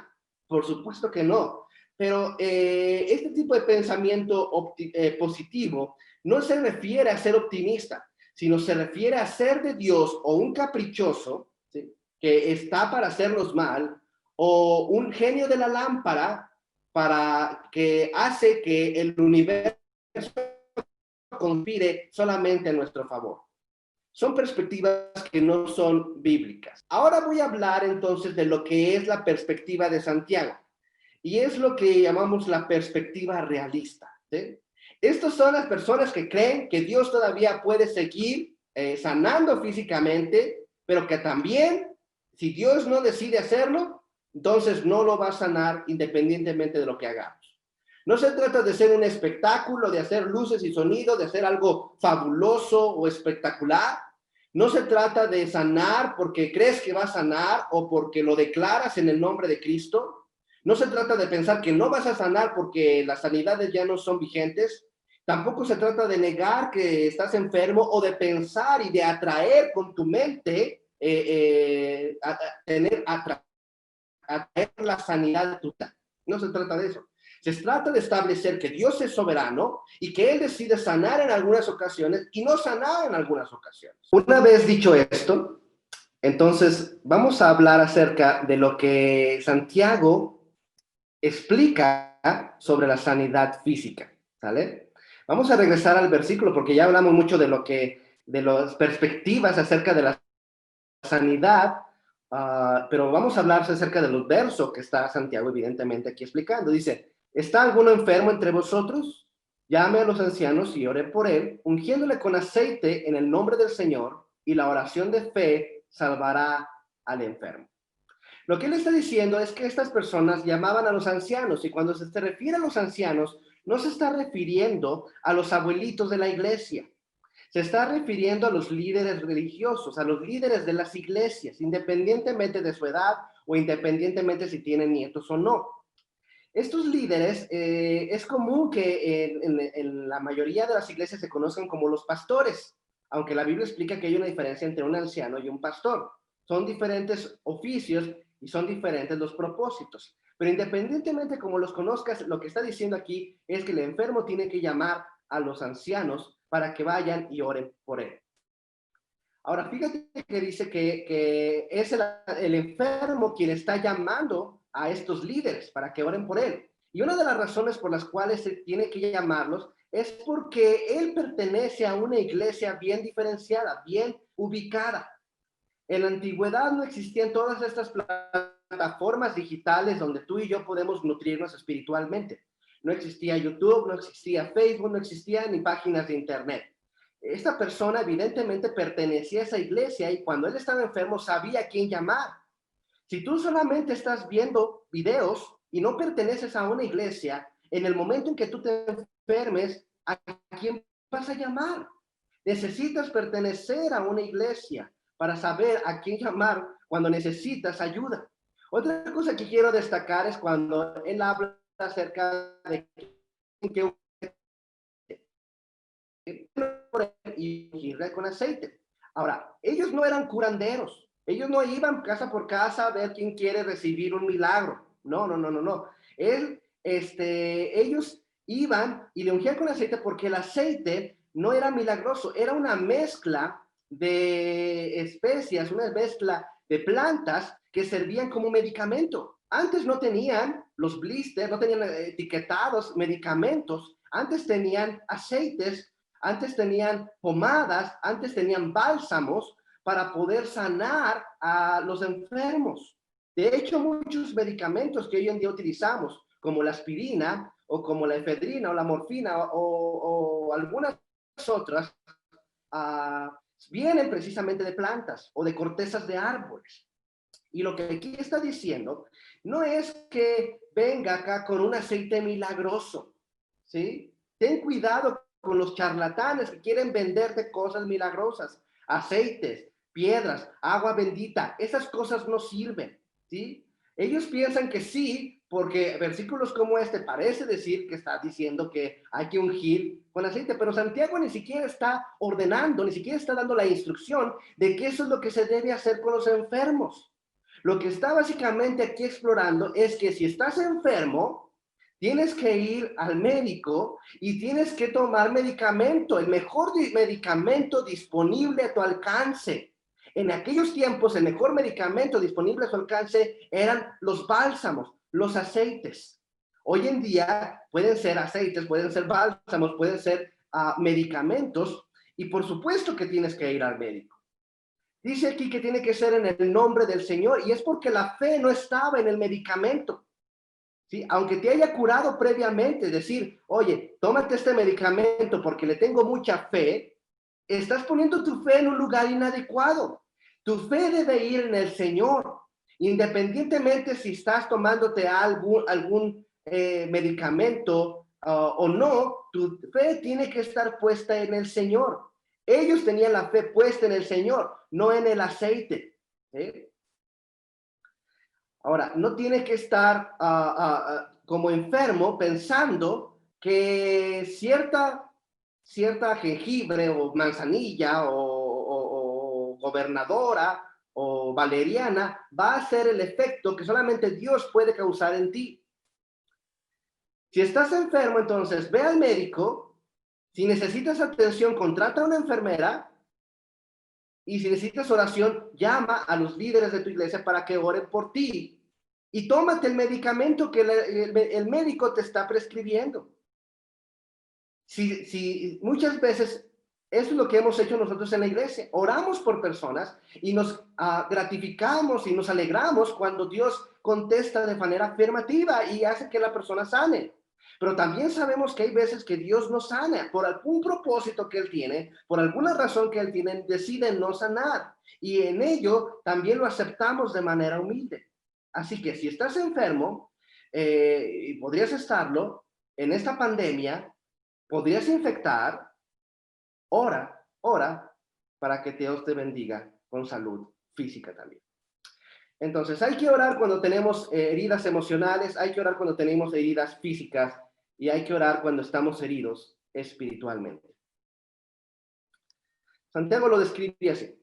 Por supuesto que no. Pero este tipo de pensamiento positivo no se refiere a ser optimista, sino se refiere a ser de Dios o un caprichoso, ¿sí? Que está para hacernos mal, o un genio de la lámpara para que hace que el universo conspire solamente a nuestro favor. Son perspectivas que no son bíblicas. Ahora voy a hablar entonces de lo que es la perspectiva de Santiago. Y es lo que llamamos la perspectiva realista. ¿Sí? Estas son las personas que creen que Dios todavía puede seguir sanando físicamente, pero que también, si Dios no decide hacerlo, entonces no lo va a sanar independientemente de lo que hagamos. No se trata de ser un espectáculo, de hacer luces y sonidos, de hacer algo fabuloso o espectacular. No se trata de sanar porque crees que va a sanar o porque lo declaras en el nombre de Cristo. No se trata de pensar que no vas a sanar porque las sanidades ya no son vigentes. Tampoco se trata de negar que estás enfermo o de pensar y de atraer con tu mente, atraer la sanidad de tu vida. No se trata de eso. Se trata de establecer que Dios es soberano y que Él decide sanar en algunas ocasiones y no sanar en algunas ocasiones. Una vez dicho esto, entonces vamos a hablar acerca de lo que Santiago explica sobre la sanidad física, ¿sale? Vamos a regresar al versículo porque ya hablamos mucho de las perspectivas acerca de la sanidad, pero vamos a hablar acerca de los versos que está Santiago evidentemente aquí explicando. Dice, ¿está alguno enfermo entre vosotros? Llame a los ancianos y ore por él, ungiéndole con aceite en el nombre del Señor, y la oración de fe salvará al enfermo. Lo que él está diciendo es que estas personas llamaban a los ancianos, y cuando se refiere a los ancianos, no se está refiriendo a los abuelitos de la iglesia. Se está refiriendo a los líderes religiosos, a los líderes de las iglesias, independientemente de su edad o independientemente si tienen nietos o no. Estos líderes, es común que en la mayoría de las iglesias se conozcan como los pastores, aunque la Biblia explica que hay una diferencia entre un anciano y un pastor. Son diferentes oficios y son diferentes los propósitos. Pero independientemente como los conozcas, lo que está diciendo aquí es que el enfermo tiene que llamar a los ancianos para que vayan y oren por él. Ahora, fíjate que dice que es el enfermo quien está llamando a estos líderes para que oren por él. Y una de las razones por las cuales se tiene que llamarlos es porque él pertenece a una iglesia bien diferenciada, bien ubicada. En la antigüedad no existían todas estas plataformas digitales donde tú y yo podemos nutrirnos espiritualmente. No existía YouTube, no existía Facebook, no existían ni páginas de internet. Esta persona evidentemente pertenecía a esa iglesia y cuando él estaba enfermo sabía a quién llamar. Si tú solamente estás viendo videos y no perteneces a una iglesia, en el momento en que tú te enfermes, ¿a quién vas a llamar? Necesitas pertenecer a una iglesia para saber a quién llamar cuando necesitas ayuda. Otra cosa que quiero destacar es cuando él habla acerca de que y ungirle con aceite. Ahora, ellos no eran curanderos. Ellos no iban casa por casa a ver quién quiere recibir un milagro. No, no, no, no, no. Ellos iban y le ungían con aceite porque el aceite no era milagroso, era una mezcla de especias, una mezcla de plantas que servían como medicamento. Antes no tenían los blisters, no tenían etiquetados medicamentos, antes tenían aceites, antes tenían pomadas, antes tenían bálsamos para poder sanar a los enfermos. De hecho, muchos medicamentos que hoy en día utilizamos, como la aspirina o como la efedrina o la morfina o algunas otras, vienen precisamente de plantas o de cortezas de árboles. Y lo que aquí está diciendo no es que venga acá con un aceite milagroso, ¿sí? Ten cuidado con los charlatanes que quieren venderte cosas milagrosas, aceites, piedras, agua bendita. Esas cosas no sirven, ¿sí? Ellos piensan que sí, porque versículos como este parece decir que está diciendo que hay que ungir con aceite, pero Santiago ni siquiera está ordenando, ni siquiera está dando la instrucción de que eso es lo que se debe hacer con los enfermos. Lo que está básicamente aquí explorando es que si estás enfermo, tienes que ir al médico y tienes que tomar medicamento, el mejor medicamento disponible a tu alcance. En aquellos tiempos, el mejor medicamento disponible a su alcance eran los bálsamos, los aceites. Hoy en día pueden ser aceites, pueden ser bálsamos, pueden ser medicamentos, y por supuesto que tienes que ir al médico. Dice aquí que tiene que ser en el nombre del Señor, y es porque la fe no estaba en el medicamento. ¿Sí? Aunque te haya curado previamente, decir, oye, tómate este medicamento porque le tengo mucha fe, estás poniendo tu fe en un lugar inadecuado. Tu fe debe ir en el Señor, independientemente si estás tomándote algún medicamento o no, tu fe tiene que estar puesta en el Señor. Ellos tenían la fe puesta en el Señor, no en el aceite. ¿Sí? Ahora, no tiene que estar como enfermo pensando que cierta jengibre o manzanilla o gobernadora o valeriana va a hacer el efecto que solamente Dios puede causar en ti. Si estás enfermo, entonces ve al médico. Si necesitas atención, contrata a una enfermera. Y si necesitas oración, llama a los líderes de tu iglesia para que oren por ti. Y tómate el medicamento que el médico te está prescribiendo. Si muchas veces eso es lo que hemos hecho nosotros en la iglesia. Oramos por personas y nos gratificamos y nos alegramos cuando Dios contesta de manera afirmativa y hace que la persona sane. Pero también sabemos que hay veces que Dios no sana por algún propósito que Él tiene, por alguna razón que Él tiene, decide no sanar. Y en ello también lo aceptamos de manera humilde. Así que si estás enfermo, y podrías estarlo, en esta pandemia, podrías infectar, ora para que Dios te bendiga con salud física también. Entonces, hay que orar cuando tenemos heridas emocionales, hay que orar cuando tenemos heridas físicas y hay que orar cuando estamos heridos espiritualmente. Santiago lo describe así.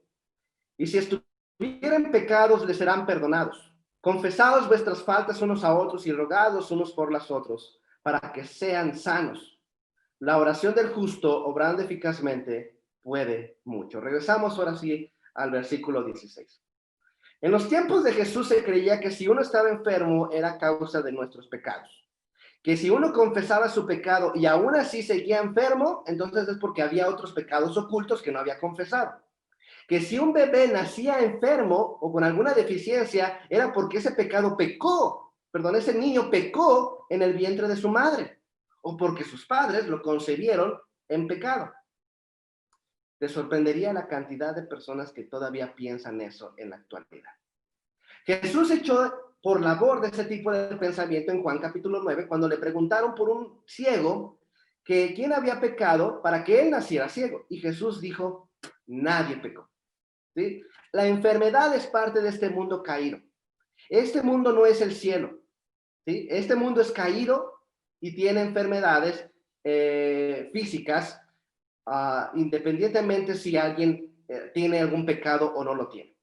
Y si estuvieran pecados, les serán perdonados. Confesaos vuestras faltas unos a otros y rogados unos por las otros, para que sean sanos. La oración del justo, obrando eficazmente, puede mucho. Regresamos ahora sí al versículo 16. En los tiempos de Jesús se creía que si uno estaba enfermo era causa de nuestros pecados. Que si uno confesaba su pecado y aún así seguía enfermo, entonces es porque había otros pecados ocultos que no había confesado. Que si un bebé nacía enfermo o con alguna deficiencia, era porque ese niño pecó en el vientre de su madre, o porque sus padres lo concebieron en pecado. Te sorprendería la cantidad de personas que todavía piensan eso en la actualidad. Jesús echó por la borda ese tipo de pensamiento en Juan capítulo 9, cuando le preguntaron por un ciego que quién había pecado para que él naciera ciego. Y Jesús dijo, nadie pecó. ¿sí? La enfermedad es parte de este mundo caído. Este mundo no es el cielo, ¿sí? Este mundo es caído y tiene enfermedades físicas, independientemente si alguien tiene algún pecado o no lo tiene.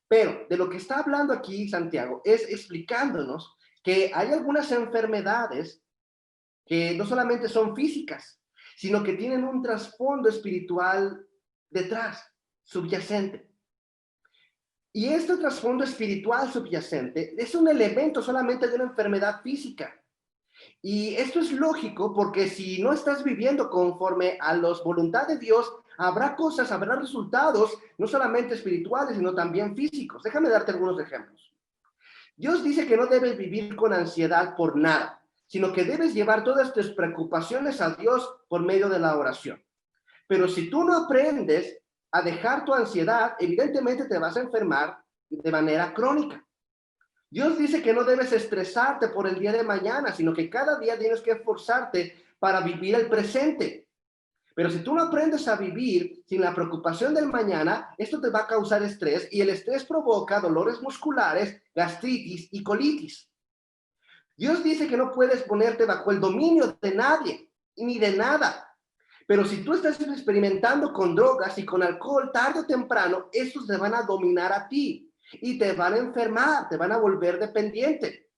Pero de lo que está hablando aquí Santiago es explicándonos que hay algunas enfermedades que no solamente son físicas, sino que tienen un trasfondo espiritual detrás, subyacente. Y este trasfondo espiritual subyacente es un elemento solamente de una enfermedad física. Y esto es lógico porque si no estás viviendo conforme a la voluntad de Dios, habrá cosas, habrá resultados, no solamente espirituales, sino también físicos. Déjame darte algunos ejemplos. Dios dice que no debes vivir con ansiedad por nada, sino que debes llevar todas tus preocupaciones a Dios por medio de la oración. Pero si tú no aprendes a dejar tu ansiedad, evidentemente te vas a enfermar de manera crónica. Dios dice que no debes estresarte por el día de mañana, sino que cada día tienes que esforzarte para vivir el presente. Pero si tú no aprendes a vivir sin la preocupación del mañana, esto te va a causar estrés y el estrés provoca dolores musculares, gastritis y colitis. Dios dice que no puedes ponerte bajo el dominio de nadie ni de nada. Pero si tú estás experimentando con drogas y con alcohol, tarde o temprano, estos te van a dominar a ti y te van a enfermar, te van a volver dependiente.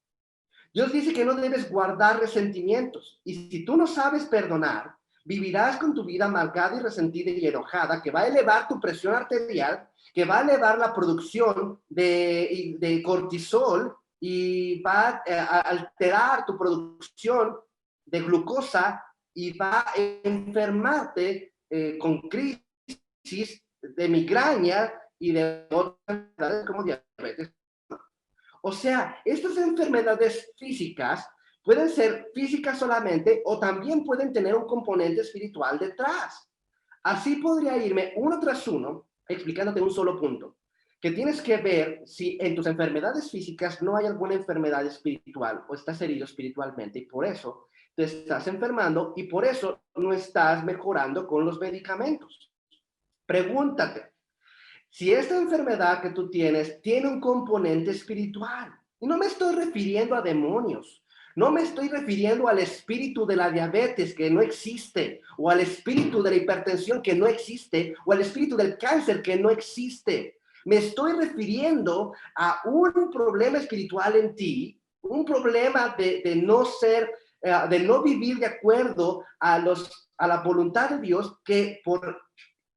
Dios dice que no debes guardar resentimientos. Y si tú no sabes perdonar, vivirás con tu vida amargada y resentida y enojada, que va a elevar tu presión arterial, que va a elevar la producción de cortisol y va a alterar tu producción de glucosa y va a enfermarte con crisis de migraña y de otras enfermedades como diabetes. O sea, estas enfermedades físicas pueden ser físicas solamente o también pueden tener un componente espiritual detrás. Así podría irme uno tras uno explicándote un solo punto, que tienes que ver si en tus enfermedades físicas no hay alguna enfermedad espiritual o estás herido espiritualmente y por eso te estás enfermando y por eso no estás mejorando con los medicamentos. Pregúntate, si esta enfermedad que tú tienes tiene un componente espiritual, y no me estoy refiriendo a demonios, no me estoy refiriendo al espíritu de la diabetes que no existe, o al espíritu de la hipertensión que no existe, o al espíritu del cáncer que no existe. Me estoy refiriendo a un problema espiritual en ti, un problema de no ser, de no vivir de acuerdo a la voluntad de Dios, que por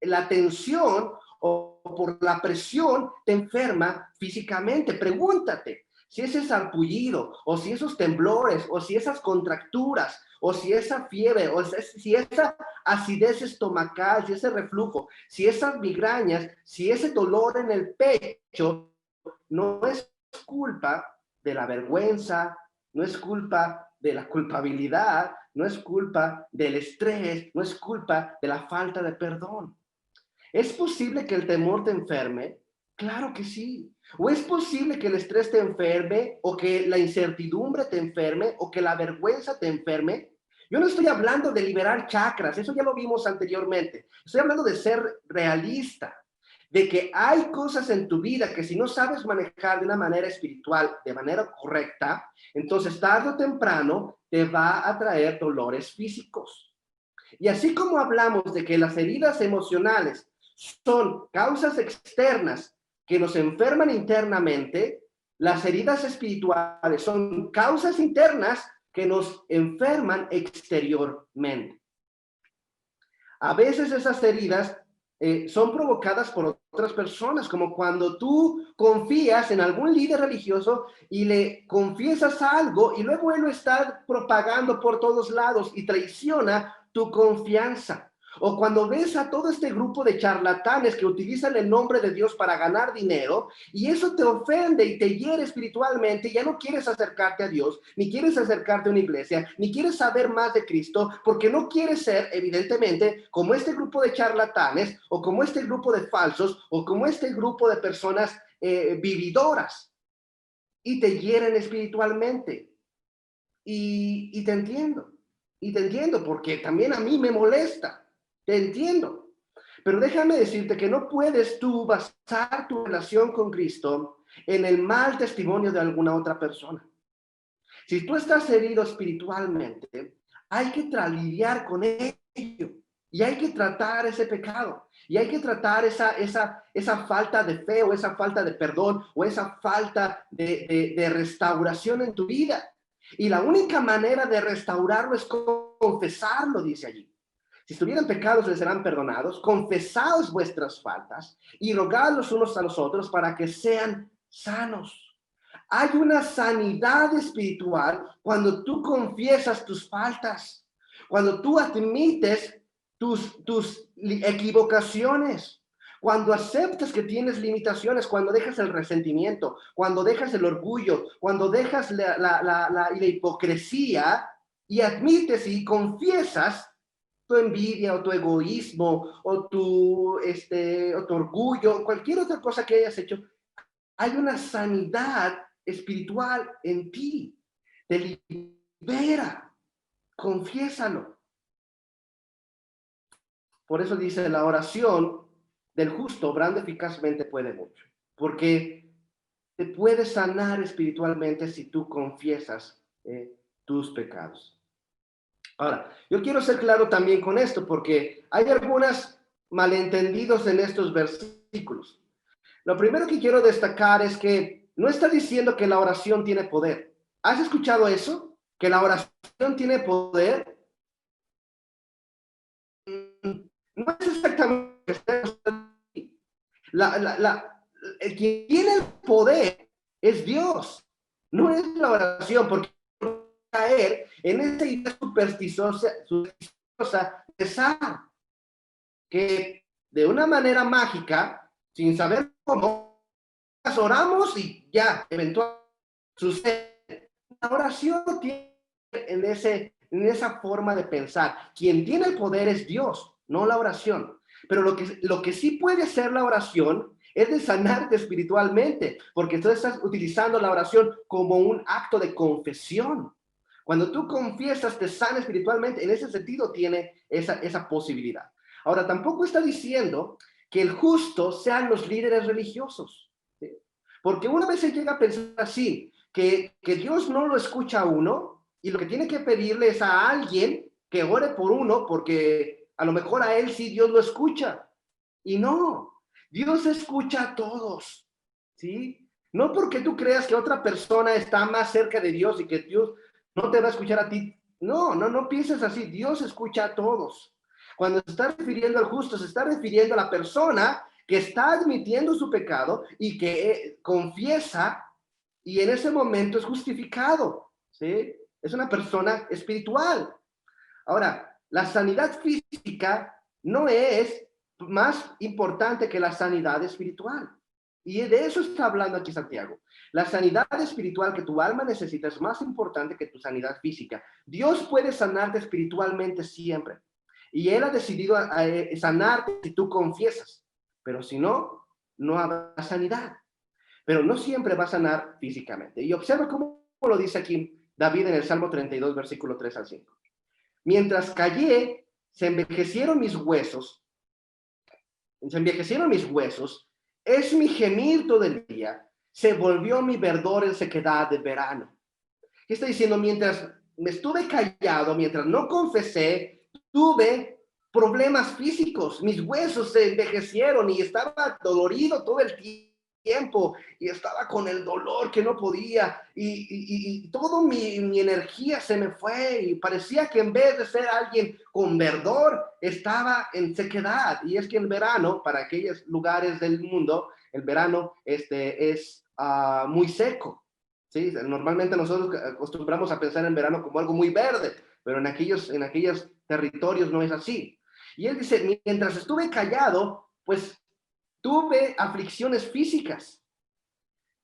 la tensión o por la presión te enferma físicamente. Pregúntate si ese sarpullido, o si esos temblores, o si esas contracturas, o si esa fiebre, o si esa acidez estomacal, si ese reflujo, si esas migrañas, si ese dolor en el pecho, no es culpa de la vergüenza, no es culpa de la culpabilidad, no es culpa del estrés, no es culpa de la falta de perdón. ¿Es posible que el temor te enferme? Claro que sí. ¿O es posible que el estrés te enferme, o que la incertidumbre te enferme, o que la vergüenza te enferme? Yo no estoy hablando de liberar chakras, eso ya lo vimos anteriormente. Estoy hablando de ser realista, de que hay cosas en tu vida que si no sabes manejar de una manera espiritual, de manera correcta, entonces tarde o temprano te va a traer dolores físicos. Y así como hablamos de que las heridas emocionales son causas externas que nos enferman internamente, las heridas espirituales son causas internas que nos enferman exteriormente. A veces esas heridas son provocadas por otras personas, como cuando tú confías en algún líder religioso y le confiesas algo y luego él lo está propagando por todos lados y traiciona tu confianza. O cuando ves a todo este grupo de charlatanes que utilizan el nombre de Dios para ganar dinero y eso te ofende y te hiere espiritualmente, ya no quieres acercarte a Dios, ni quieres acercarte a una iglesia, ni quieres saber más de Cristo, porque no quieres ser, evidentemente, como este grupo de charlatanes, o como este grupo de falsos, o como este grupo de personas vividoras, y te hieren espiritualmente. Y te entiendo porque también a mí me molesta, te entiendo. Pero déjame decirte que no puedes tú basar tu relación con Cristo en el mal testimonio de alguna otra persona. Si tú estás herido espiritualmente, hay que lidiar con ello. Y hay que tratar ese pecado. Y hay que tratar esa falta de fe o esa falta de perdón o esa falta de restauración en tu vida. Y la única manera de restaurarlo es confesarlo, dice allí. Si estuvieran pecados, les serán perdonados. Confesaos vuestras faltas y rogad los unos a los otros para que sean sanos. Hay una sanidad espiritual cuando tú confiesas tus faltas, cuando tú admites tus equivocaciones, cuando aceptas que tienes limitaciones, cuando dejas el resentimiento, cuando dejas el orgullo, cuando dejas la hipocresía y admites y confiesas tu envidia o tu egoísmo o tu orgullo, cualquier otra cosa que hayas hecho, hay una sanidad espiritual en ti. Te libera. Confiésalo. Por eso dice, la oración del justo obrando eficazmente puede mucho. Porque te puedes sanar espiritualmente si tú confiesas tus pecados. Ahora, yo quiero ser claro también con esto, porque hay algunos malentendidos en estos versículos. Lo primero que quiero destacar es que no está diciendo que la oración tiene poder. ¿Has escuchado eso? ¿Que la oración tiene poder? No es exactamente. El que tiene el poder es Dios, no es la oración, porque caer en esa idea supersticiosa de pensar que de una manera mágica, sin saber cómo, oramos y ya, eventualmente sucede. La oración tiene en esa forma de pensar. Quien tiene el poder es Dios, no la oración. Pero lo que sí puede hacer la oración es de sanarte espiritualmente, porque tú estás utilizando la oración como un acto de confesión. Cuando tú confiesas, te sana espiritualmente. En ese sentido tiene esa posibilidad. Ahora, tampoco está diciendo que el justo sean los líderes religiosos. ¿Sí? Porque una vez se llega a pensar así, que Dios no lo escucha a uno y lo que tiene que pedirle es a alguien que ore por uno, porque a lo mejor a él sí Dios lo escucha. Y no, Dios escucha a todos, ¿sí? No porque tú creas que otra persona está más cerca de Dios y que Dios no te va a escuchar a ti. No pienses así. Dios escucha a todos. Cuando se está refiriendo al justo, se está refiriendo a la persona que está admitiendo su pecado y que confiesa y en ese momento es justificado, ¿sí? Es una persona espiritual. Ahora, la sanidad física no es más importante que la sanidad espiritual. Y de eso está hablando aquí Santiago. La sanidad espiritual que tu alma necesita es más importante que tu sanidad física. Dios puede sanarte espiritualmente siempre. Y Él ha decidido sanarte si tú confiesas. Pero si no, no habrá sanidad. Pero no siempre va a sanar físicamente. Y observa cómo lo dice aquí David en el Salmo 32, versículo 3 al 5. Mientras callé, se envejecieron mis huesos, es mi gemir todo el día, se volvió mi verdor en sequedad de verano. ¿Qué está diciendo? Mientras me estuve callado, mientras no confesé, tuve problemas físicos, mis huesos se envejecieron y estaba dolorido todo el tiempo y estaba con el dolor que no podía y toda mi energía se me fue y parecía que en vez de ser alguien con verdor estaba en sequedad. Y es que el verano, para aquellos lugares del mundo, el verano es muy seco. Sí, normalmente nosotros acostumbramos a pensar en verano como algo muy verde, pero en aquellos territorios no es así. Y él dice, mientras estuve callado, pues tuve aflicciones físicas.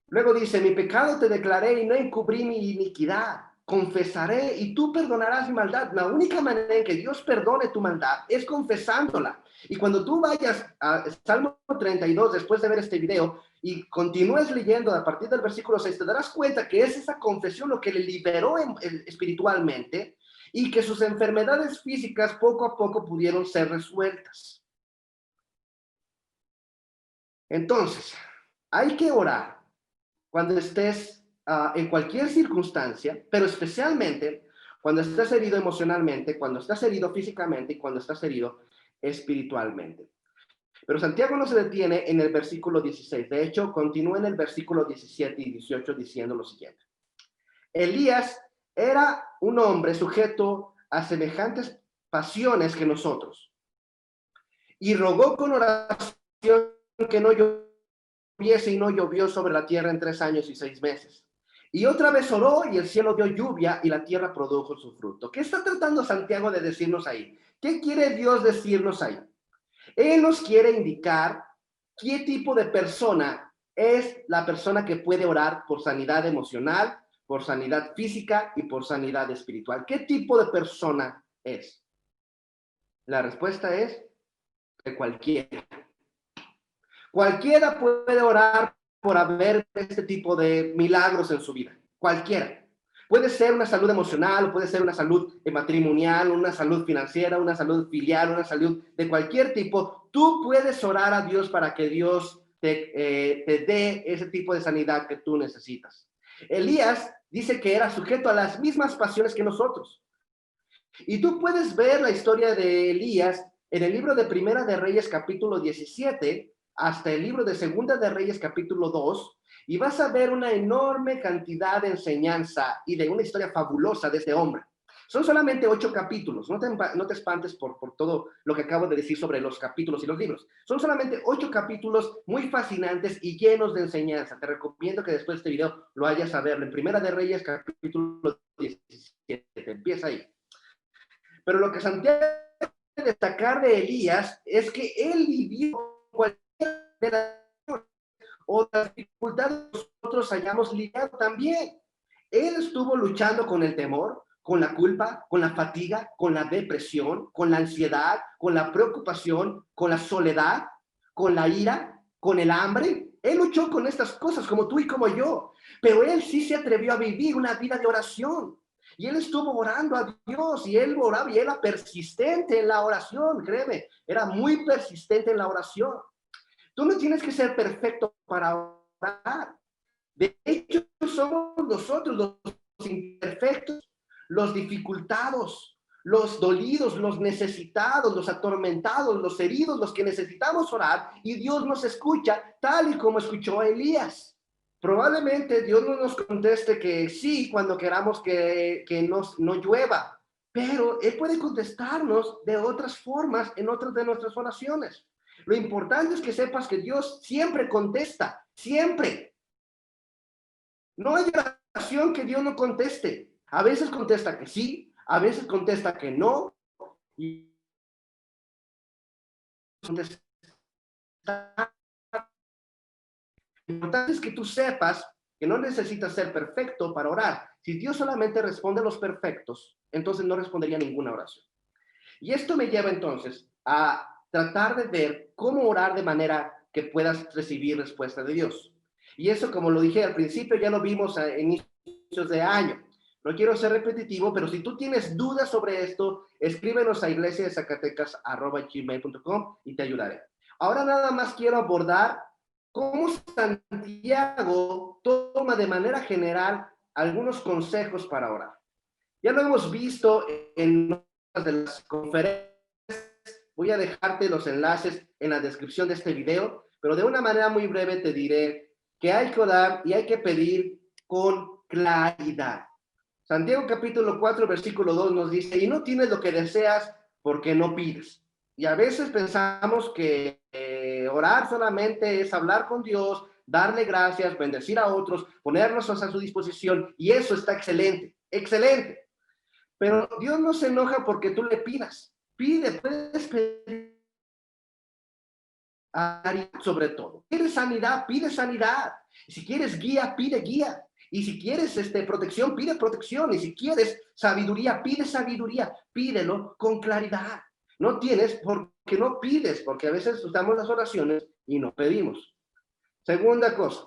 Luego dice, mi pecado te declaré y no encubrí mi iniquidad. Confesaré y tú perdonarás mi maldad. La única manera en que Dios perdone tu maldad es confesándola. Y cuando tú vayas a Salmo 32, después de ver este video, y continúes leyendo a partir del versículo 6, te darás cuenta que es esa confesión lo que le liberó espiritualmente y que sus enfermedades físicas poco a poco pudieron ser resueltas. Entonces, hay que orar cuando estés en cualquier circunstancia, pero especialmente cuando estás herido emocionalmente, cuando estás herido físicamente y cuando estás herido espiritualmente. Pero Santiago no se detiene en el versículo 16. De hecho, continúa en el versículo 17 y 18 diciendo lo siguiente. Elías era un hombre sujeto a semejantes pasiones que nosotros, y rogó con oración que no lloviese, y no llovió sobre la tierra en 3 años y 6 meses. Y otra vez oró y el cielo dio lluvia y la tierra produjo su fruto. ¿Qué está tratando Santiago de decirnos ahí? ¿Qué quiere Dios decirnos ahí? Él nos quiere indicar qué tipo de persona es la persona que puede orar por sanidad emocional, por sanidad física y por sanidad espiritual. ¿Qué tipo de persona es? La respuesta es que cualquiera. Cualquiera puede orar por haber este tipo de milagros en su vida. Cualquiera. Puede ser una salud emocional, puede ser una salud matrimonial, una salud financiera, una salud filial, una salud de cualquier tipo. Tú puedes orar a Dios para que Dios te dé ese tipo de sanidad que tú necesitas. Elías dice que era sujeto a las mismas pasiones que nosotros. Y tú puedes ver la historia de Elías en el libro de Primera de Reyes capítulo 17 hasta el libro de Segunda de Reyes capítulo 2, y vas a ver una enorme cantidad de enseñanza y de una historia fabulosa de este hombre. Son solamente 8 capítulos, no te espantes por todo lo que acabo de decir sobre los capítulos y los libros. Son solamente 8 capítulos muy fascinantes y llenos de enseñanza. Te recomiendo que después de este video lo vayas a ver en Primera de Reyes capítulo 17. Empieza ahí. Pero lo que Santiago quiere destacar de Elías es que él vivió cualquier de las o las dificultades que nosotros hayamos lidiado también. Él estuvo luchando con el temor, con la culpa, con la fatiga, con la depresión, con la ansiedad, con la preocupación, con la soledad, con la ira, con el hambre. Él luchó con estas cosas como tú y como yo, pero él sí se atrevió a vivir una vida de oración. Y él estuvo orando a Dios y él oraba y era persistente en la oración, créeme, era muy persistente en la oración. Tú no tienes que ser perfecto para orar. De hecho, somos nosotros los imperfectos, los dificultados, los dolidos, los necesitados, los atormentados, los heridos, los que necesitamos orar, y Dios nos escucha tal y como escuchó a Elías. Probablemente Dios no nos conteste que sí cuando queramos que no llueva, pero Él puede contestarnos de otras formas en otras de nuestras oraciones. Lo importante es que sepas que Dios siempre contesta, siempre. No hay oración que Dios no conteste. A veces contesta que sí, a veces contesta que no. Y contesta. Lo importante es que tú sepas que no necesitas ser perfecto para orar. Si Dios solamente responde a los perfectos, entonces no respondería ninguna oración. Y esto me lleva entonces a tratar de ver cómo orar de manera que puedas recibir respuesta de Dios. Y eso, como lo dije al principio, ya lo vimos a inicios de año. No quiero ser repetitivo, pero si tú tienes dudas sobre esto, escríbenos a iglesiazacatecas@gmail.com y te ayudaré. Ahora nada más quiero abordar cómo Santiago toma de manera general algunos consejos para orar. Ya lo hemos visto en de las conferencias. Voy a dejarte los enlaces en la descripción de este video, pero de una manera muy breve te diré que hay que orar y hay que pedir con claridad. Santiago capítulo 4, versículo 2 nos dice, y no tienes lo que deseas porque no pides. Y a veces pensamos que orar solamente es hablar con Dios, darle gracias, bendecir a otros, ponernos a su disposición, y eso está excelente, excelente. Pero Dios no se enoja porque tú le pidas. Pide, puedes pedir sobre todo. ¿Quieres sanidad? Pide sanidad. Si quieres guía, pide guía. Y si quieres protección, pide protección. Y si quieres sabiduría, pide sabiduría. Pídelo con claridad. No tienes porque no pides, porque a veces usamos las oraciones y no pedimos. Segunda cosa,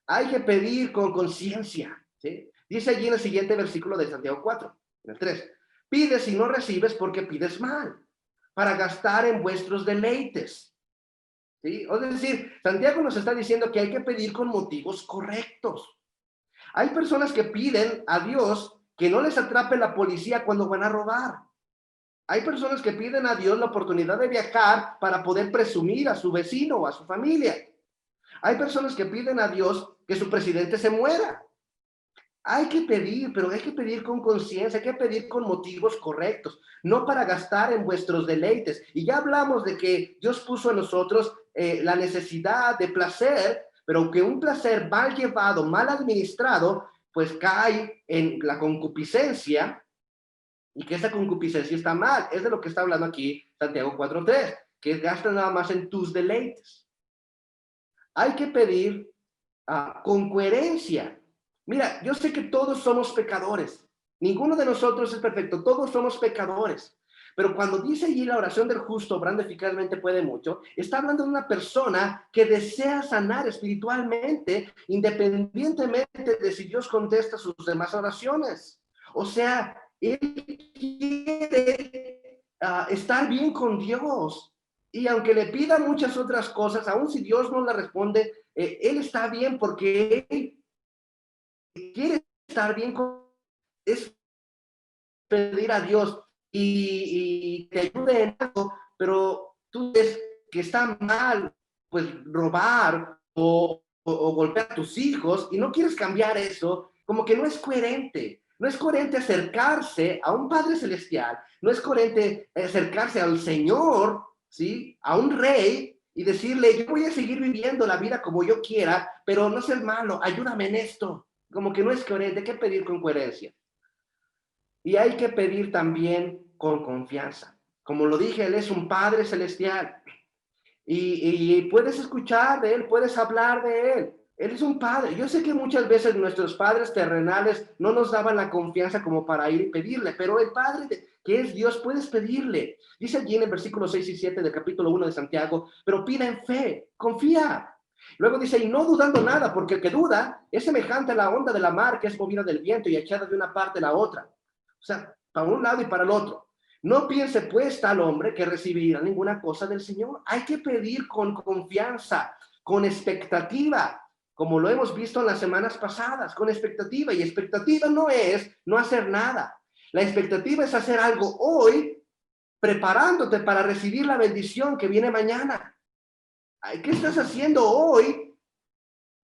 hay que pedir con conciencia. ¿Sí? Dice allí en el siguiente versículo de Santiago 4, en el 3. Pides y no recibes porque pides mal, para gastar en vuestros deleites. ¿sí? Es decir, Santiago nos está diciendo que hay que pedir con motivos correctos. Hay personas que piden a Dios que no les atrape la policía cuando van a robar. Hay personas que piden a Dios la oportunidad de viajar para poder presumir a su vecino o a su familia. Hay personas que piden a Dios que su presidente se muera. Hay que pedir, pero hay que pedir con conciencia, hay que pedir con motivos correctos, no para gastar en vuestros deleites. Y ya hablamos de que Dios puso en nosotros la necesidad de placer, pero que un placer mal llevado, mal administrado, pues cae en la concupiscencia, y que esa concupiscencia está mal. Es de lo que está hablando aquí Santiago 4:3, que gastas nada más en tus deleites. Hay que pedir con coherencia. Mira, yo sé que todos somos pecadores. Ninguno de nosotros es perfecto. Todos somos pecadores. Pero cuando dice allí la oración del justo, obrando eficazmente puede mucho, está hablando de una persona que desea sanar espiritualmente, independientemente de si Dios contesta sus demás oraciones. O sea, él quiere estar bien con Dios. Y aunque le pida muchas otras cosas, aun si Dios no le responde, él está bien porque él quiere estar bien con, es pedir a Dios y te ayude en algo, pero tú ves que está mal, pues robar o golpear a tus hijos y no quieres cambiar eso, como que no es coherente. No es coherente acercarse a un Padre Celestial, no es coherente acercarse al Señor, ¿sí? A un rey y decirle, yo voy a seguir viviendo la vida como yo quiera, pero no ser malo, ayúdame en esto. Como que no es coherente, hay que pedir con coherencia. Y hay que pedir también con confianza. Como lo dije, Él es un Padre Celestial. Y puedes escuchar de Él, puedes hablar de Él. Él es un Padre. Yo sé que muchas veces nuestros padres terrenales no nos daban la confianza como para ir y pedirle, pero el Padre que es Dios, puedes pedirle. Dice allí en el versículo 6 y 7 del capítulo 1 de Santiago, pero pida en fe, confía. Luego dice, y no dudando nada, porque el que duda es semejante a la onda de la mar que es movida del viento y echada de una parte a la otra. O sea, para un lado y para el otro. No piense pues tal hombre que recibirá ninguna cosa del Señor. Hay que pedir con confianza, con expectativa, como lo hemos visto en las semanas pasadas, con expectativa. Y expectativa no es no hacer nada. La expectativa es hacer algo hoy, preparándote para recibir la bendición que viene mañana. ¿Qué estás haciendo hoy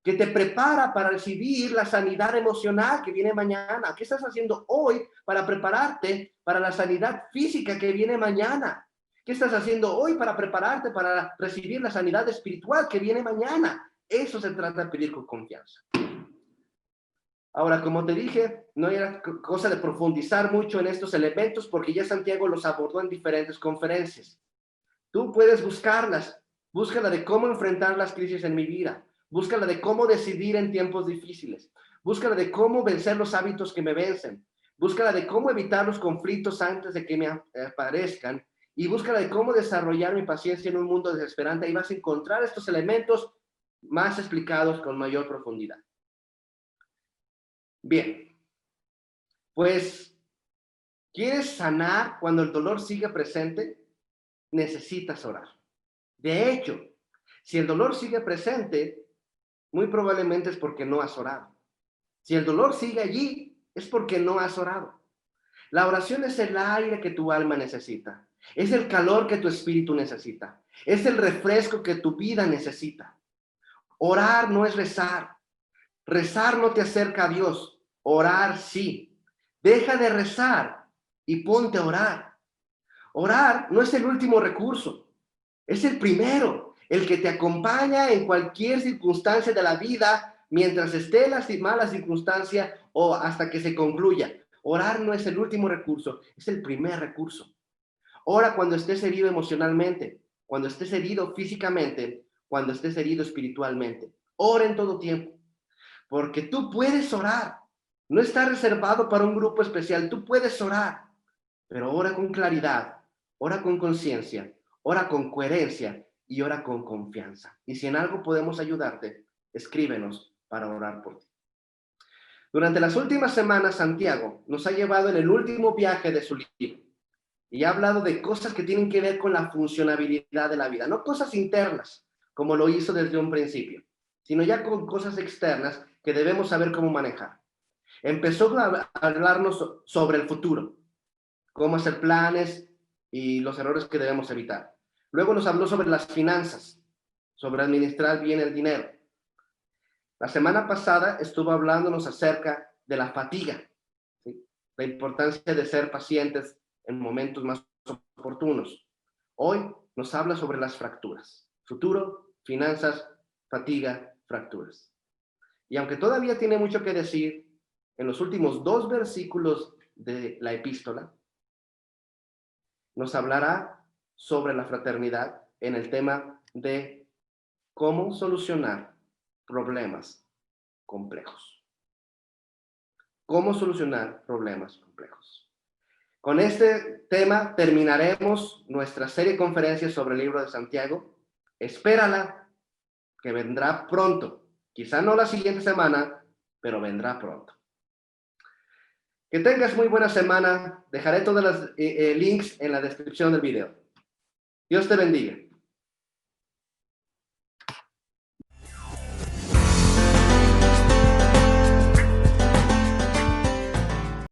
que te prepara para recibir la sanidad emocional que viene mañana? ¿Qué estás haciendo hoy para prepararte para la sanidad física que viene mañana? ¿Qué estás haciendo hoy para prepararte para recibir la sanidad espiritual que viene mañana? Eso se trata de pedir con confianza. Ahora, como te dije, no era cosa de profundizar mucho en estos elementos porque ya Santiago los abordó en diferentes conferencias. Tú puedes buscarlas. Búscala de cómo enfrentar las crisis en mi vida. Búscala de cómo decidir en tiempos difíciles. Búscala de cómo vencer los hábitos que me vencen. Búscala de cómo evitar los conflictos antes de que me aparezcan. Y búscala de cómo desarrollar mi paciencia en un mundo desesperante. Y vas a encontrar estos elementos más explicados con mayor profundidad. Bien, pues, ¿quieres sanar cuando el dolor sigue presente? Necesitas orar. De hecho, si el dolor sigue presente, muy probablemente es porque no has orado. Si el dolor sigue allí, es porque no has orado. La oración es el aire que tu alma necesita. Es el calor que tu espíritu necesita. Es el refresco que tu vida necesita. Orar no es rezar. Rezar no te acerca a Dios. Orar sí. Deja de rezar y ponte a orar. Orar no es el último recurso. Es el primero, el que te acompaña en cualquier circunstancia de la vida, mientras esté la mala circunstancia o hasta que se concluya. Orar no es el último recurso, es el primer recurso. Ora cuando estés herido emocionalmente, cuando estés herido físicamente, cuando estés herido espiritualmente. Ora en todo tiempo, porque tú puedes orar. No está reservado para un grupo especial, tú puedes orar, pero ora con claridad, ora con conciencia, ora con coherencia y ora con confianza. Y si en algo podemos ayudarte, escríbenos para orar por ti. Durante las últimas semanas, Santiago nos ha llevado en el último viaje de su libro y ha hablado de cosas que tienen que ver con la funcionabilidad de la vida, no cosas internas, como lo hizo desde un principio, sino ya con cosas externas que debemos saber cómo manejar. Empezó a hablarnos sobre el futuro, cómo hacer planes y los errores que debemos evitar. Luego nos habló sobre las finanzas, sobre administrar bien el dinero. La semana pasada estuvo hablándonos acerca de la fatiga, ¿sí? La importancia de ser pacientes en momentos más oportunos. Hoy nos habla sobre las fracturas. Futuro, finanzas, fatiga, fracturas. Y aunque todavía tiene mucho que decir, en los últimos 2 versículos de la epístola, nos hablará sobre la fraternidad en el tema de cómo solucionar problemas complejos. Cómo solucionar problemas complejos. Con este tema terminaremos nuestra serie de conferencias sobre el libro de Santiago. Espérala, que vendrá pronto. Quizá no la siguiente semana, pero vendrá pronto. Que tengas muy buena semana. Dejaré todos los links en la descripción del video. Dios te bendiga.